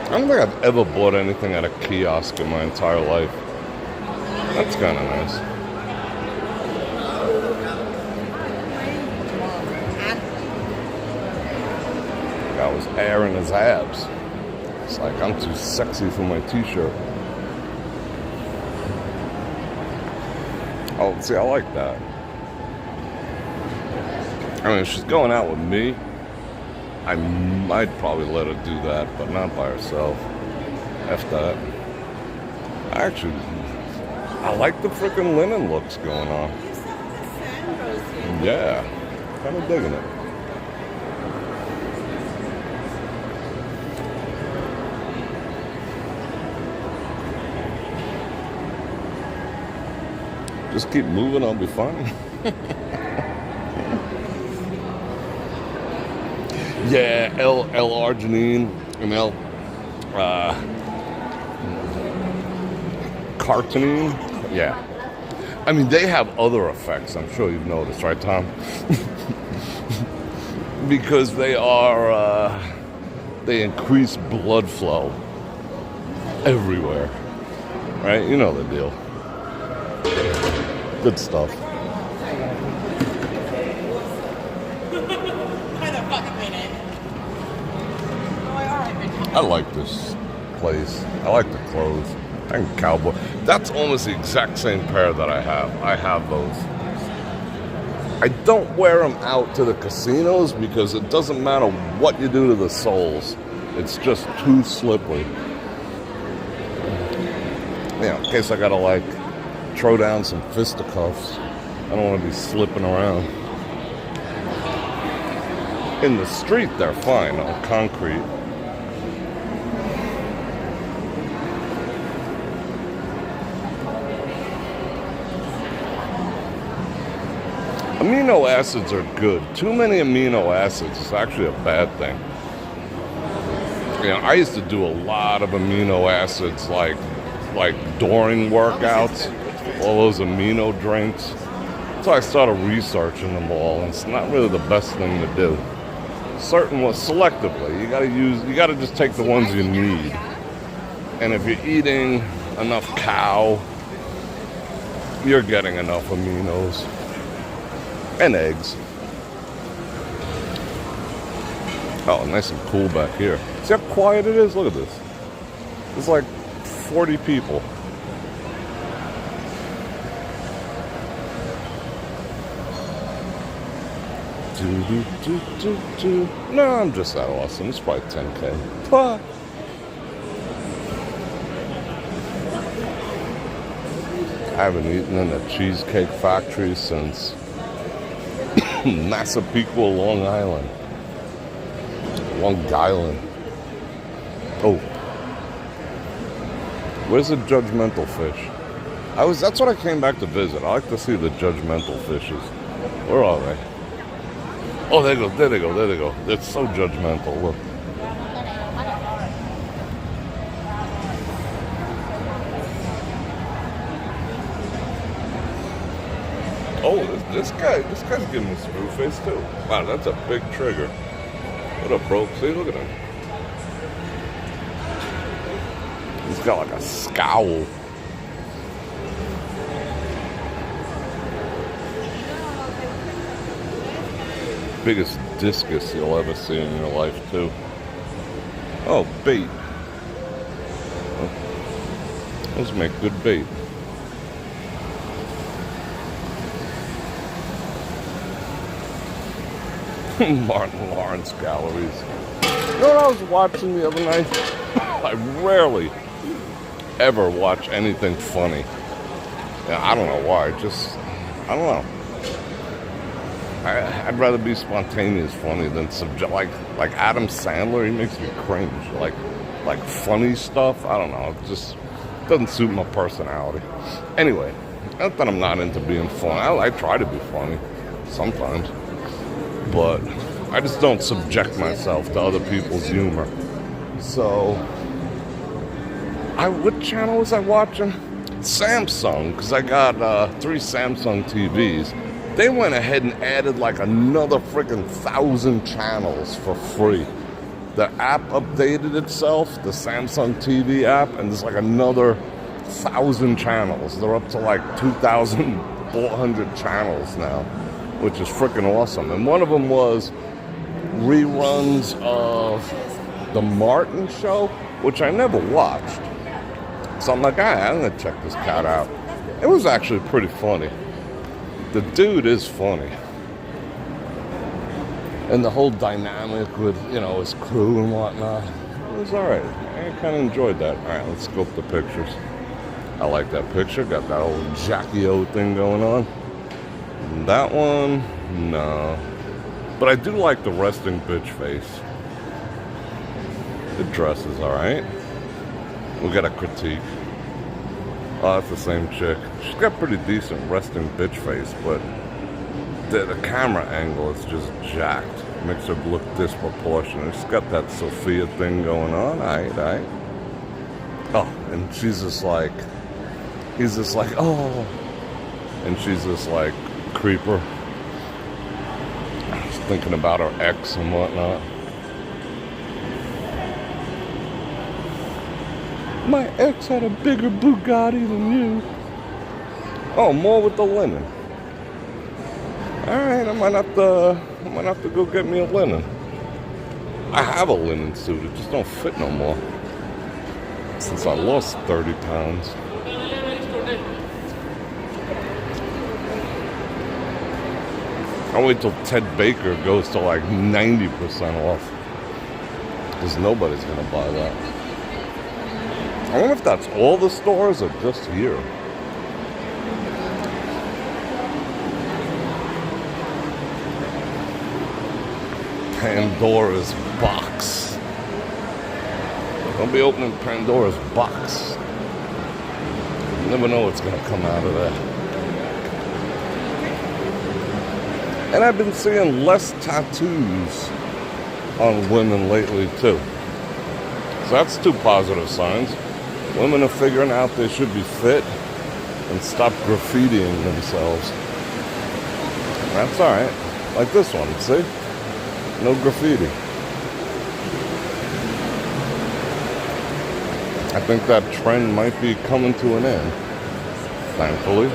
I don't think I've ever bought anything at a kiosk in my entire life. That's kind of nice. 1 I was airing his abs. It's like, I'm too sexy for my t-shirt. Oh, see, I like that. I mean, if she's going out with me, I might probably let her do that, but not by herself. F that. I like the freaking linen looks going on. You saw the sand rose here. Yeah, kind of digging it. Just keep moving, I'll be fine. Yeah, L-arginine and L-cartinine. Yeah. I mean, they have other effects, I'm sure you've noticed, right, Tom? Because they increase blood flow everywhere. Right? You know the deal. Good stuff. I like this place. I like the clothes. I think cowboy. That's almost the exact same pair that I have. I have those. I don't wear them out to the casinos because it doesn't matter what you do to the soles. It's just too slippery. Yeah, in case I gotta like throw down some fisticuffs. I don't want to be slipping around. In the street, they're fine on concrete. Amino acids are good. Too many amino acids is actually a bad thing. You know, I used to do a lot of amino acids like during workouts, all those amino drinks. So I started researching them all, and it's not really the best thing to do. Certain ones, selectively, you gotta just take the ones you need. And if you're eating enough cow, you're getting enough aminos. And eggs. Oh, nice and cool back here. See how quiet it is? Look at this. There's like 40 people. No, I'm just that awesome. It's probably 10K. Ah. I haven't eaten in a cheesecake factory since Massapequa, Long Island. Long Island. Oh. Where's the judgmental fish? That's what I came back to visit. I like to see the judgmental fishes. Where are they? Oh, there they go, there they go, there they go. It's so judgmental, look. Oh, this guy's giving me screw face too. Wow, that's a big trigger. What up, bro? See, look at him. He's got like a scowl. Biggest discus you'll ever see in your life, too. Oh, bait. Those make good bait. Martin Lawrence galleries. You know what I was watching the other night? I rarely ever watch anything funny. Yeah, I don't know why. I don't know. I'd rather be spontaneous funny than like Adam Sandler. He makes me cringe. Like funny stuff. I don't know. It just doesn't suit my personality. Anyway, not that I'm not into being funny. I try to be funny sometimes, but I just don't subject myself to other people's humor. So, what channel was I watching? Samsung, because I got 3 Samsung TVs. They went ahead and added like another freaking 1,000 channels for free. The app updated itself, the Samsung TV app, and there's like another 1,000 channels. They're up to like 2,400 channels now, which is freaking awesome. And one of them was reruns of the Martin show, which I never watched. So I'm like, I'm gonna check this cat out. It was actually pretty funny. The dude is funny. And the whole dynamic with, you know, his crew and whatnot. It was alright. I kind of enjoyed that. Alright, let's scope the pictures. I like that picture. Got that old Jackie O thing going on. And that one, no. But I do like the resting bitch face. The dress is alright. We got a critique. Oh, that's the same chick. She's got pretty decent resting bitch face, but the camera angle is just jacked. Makes her look disproportionate. She's got that Sophia thing going on. Aight. Oh, and she's just like, he's just like, oh. And she's just like, creeper. She's thinking about her ex and whatnot. My ex had a bigger Bugatti than you. Oh, more with the linen. Alright, I might have to go get me a linen. I have a linen suit, it just don't fit no more. Since I lost 30 pounds. I'll wait till Ted Baker goes to like 90% off. Because nobody's gonna buy that. I wonder if that's all the stores or just here. Pandora's box. Don't be opening Pandora's box. You never know what's gonna come out of that. And I've been seeing less tattoos on women lately too. So that's two positive signs. Women are figuring out they should be fit and stop graffitiing themselves. That's alright. Like this one, see? No graffiti. I think that trend might be coming to an end, thankfully.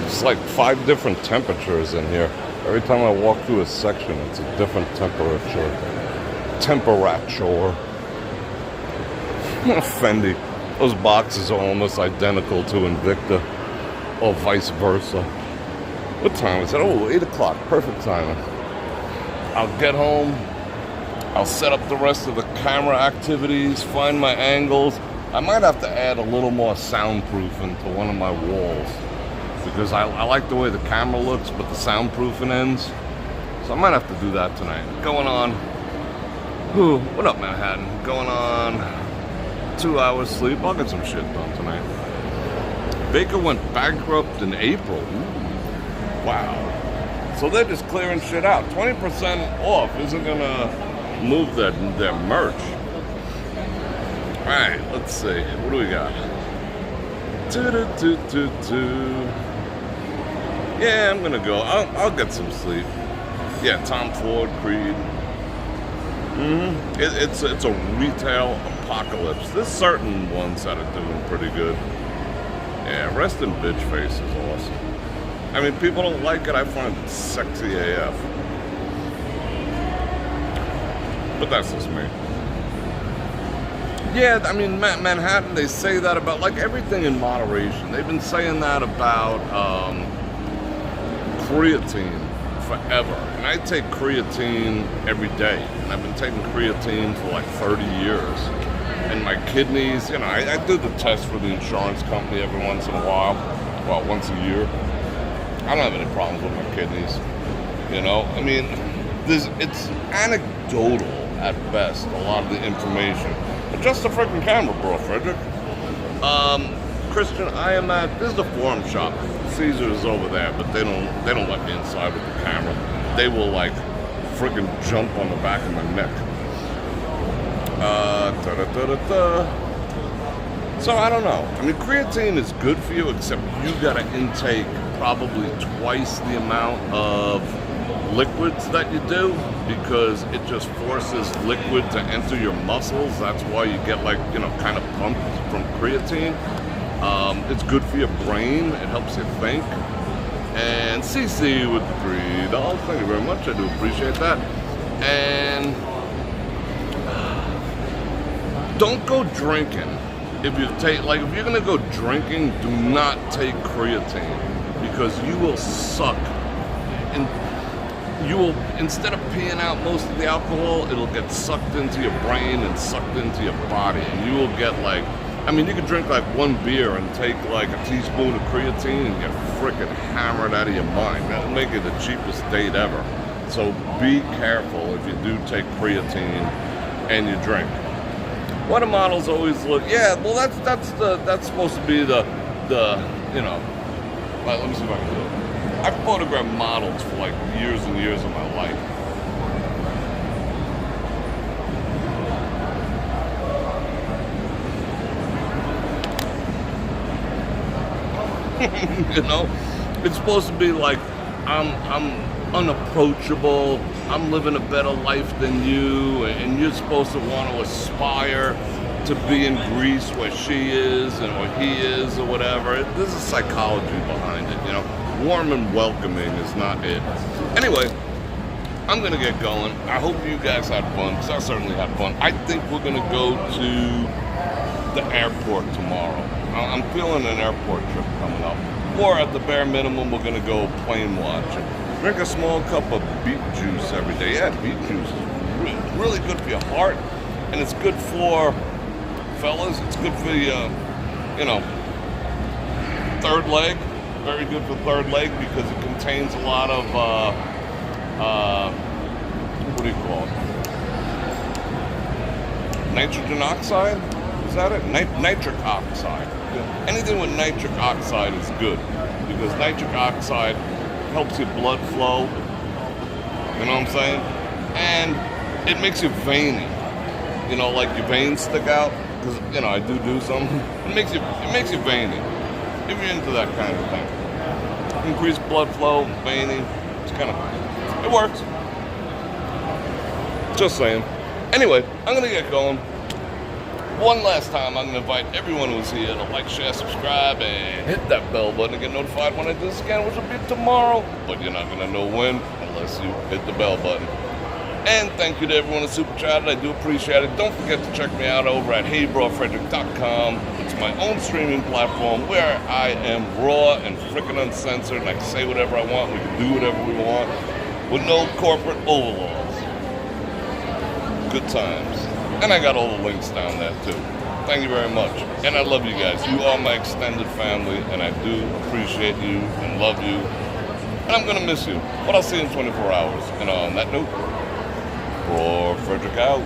It's like 5 different temperatures in here. Every time I walk through a section, it's a different temperature. Fendi. Those boxes are almost identical to Invicta, or vice versa. What time is it? Oh, 8 o'clock. Perfect timing. I'll get home. I'll set up the rest of the camera activities, find my angles. I might have to add a little more soundproofing to one of my walls. Because I like the way the camera looks, but the soundproofing ends. So I might have to do that tonight. Going on, what up, Manhattan? Going on 2 hours sleep. I'll get some shit done tonight. Baker went bankrupt in April. Ooh, wow. So they're just clearing shit out. 20% off isn't gonna move their merch. Alright, let's see. What do we got? Yeah, I'm gonna go. I'll get some sleep. Yeah, Tom Ford, Creed. It's a retail apocalypse. There's certain ones that are doing pretty good. Yeah, Rest in Bitch Face is awesome. I mean, people don't like it. I find it sexy AF. But that's just me. Yeah, I mean, Manhattan, they say that about, like, everything in moderation. They've been saying that about creatine forever. And I take creatine every day. And I've been taking creatine for like 30 years. And my kidneys, you know, I do the test for the insurance company every once in a while. Well, once a year. I don't have any problems with my kidneys. You know, I mean, it's anecdotal at best, a lot of the information. Adjust the freaking camera, Bror Fredrik. Christian, I am at, this is the Forum Shop. Caesar is over there, but they don't let me inside with the camera. They will like freaking jump on the back of my neck. So I don't know. I mean, creatine is good for you, except you gotta intake probably twice the amount of liquids that you do, because it just forces liquid to enter your muscles. That's why you get like, you know, kind of pumped from creatine. It's good for your brain. It helps you think. And CC with $3. Thank you very much. I do appreciate that. And don't go drinking. If you're gonna go drinking, do not take creatine, because you will suck. And you will, instead of peeing out most of the alcohol, it'll get sucked into your brain and sucked into your body, and you will get like, I mean, you could drink like one beer and take like a teaspoon of creatine and get freaking hammered out of your mind. That'll make it the cheapest date ever. So be careful if you do take creatine and you drink. Why do models always look? Yeah, well, that's supposed to be the you know. Well, let me see if I can do it. I've photographed models for like years and years of my life. You know, it's supposed to be like I'm unapproachable. I'm living a better life than you, and you're supposed to want to aspire to be in Greece where she is and where he is or whatever. There's a psychology behind it, you know. Warm and welcoming is not it. Anyway, I'm gonna get going. I hope you guys had fun, because I certainly had fun. I think we're gonna go to the airport tomorrow. I'm feeling an airport trip coming up. Or at the bare minimum, we're gonna go plane watching. Drink a small cup of beet juice every day. Yeah, beet juice is really good for your heart, and it's good for fellas. It's good for your, you know, third leg. Very good for third leg, because it contains a lot of what do you call it? Nitrogen oxide? Is that it? Nitric oxide. Anything with nitric oxide is good, because nitric oxide helps your blood flow. You know what I'm saying? And it makes you veiny. You know, like your veins stick out. Because, you know, I do some. It makes you veiny. If you're into that kind of thing. Increased blood flow, veiny. It's kind of, it works. Just saying. Anyway, I'm going to get going. One last time, I'm going to invite everyone who's here to like, share, subscribe, and hit that bell button to get notified when I do this again, which will be tomorrow. But you're not going to know when unless you hit the bell button. And thank you to everyone who super chatted. I do appreciate it. Don't forget to check me out over at HeyBrorFredrik.com. It's my own streaming platform where I am raw and freaking uncensored, and I can say whatever I want. We can do whatever we want with no corporate overlords. Good times. And I got all the links down there too. Thank you very much. And I love you guys. You are my extended family, and I do appreciate you and love you. And I'm going to miss you. But I'll see you in 24 hours. And on that note, Bror Fredrik out.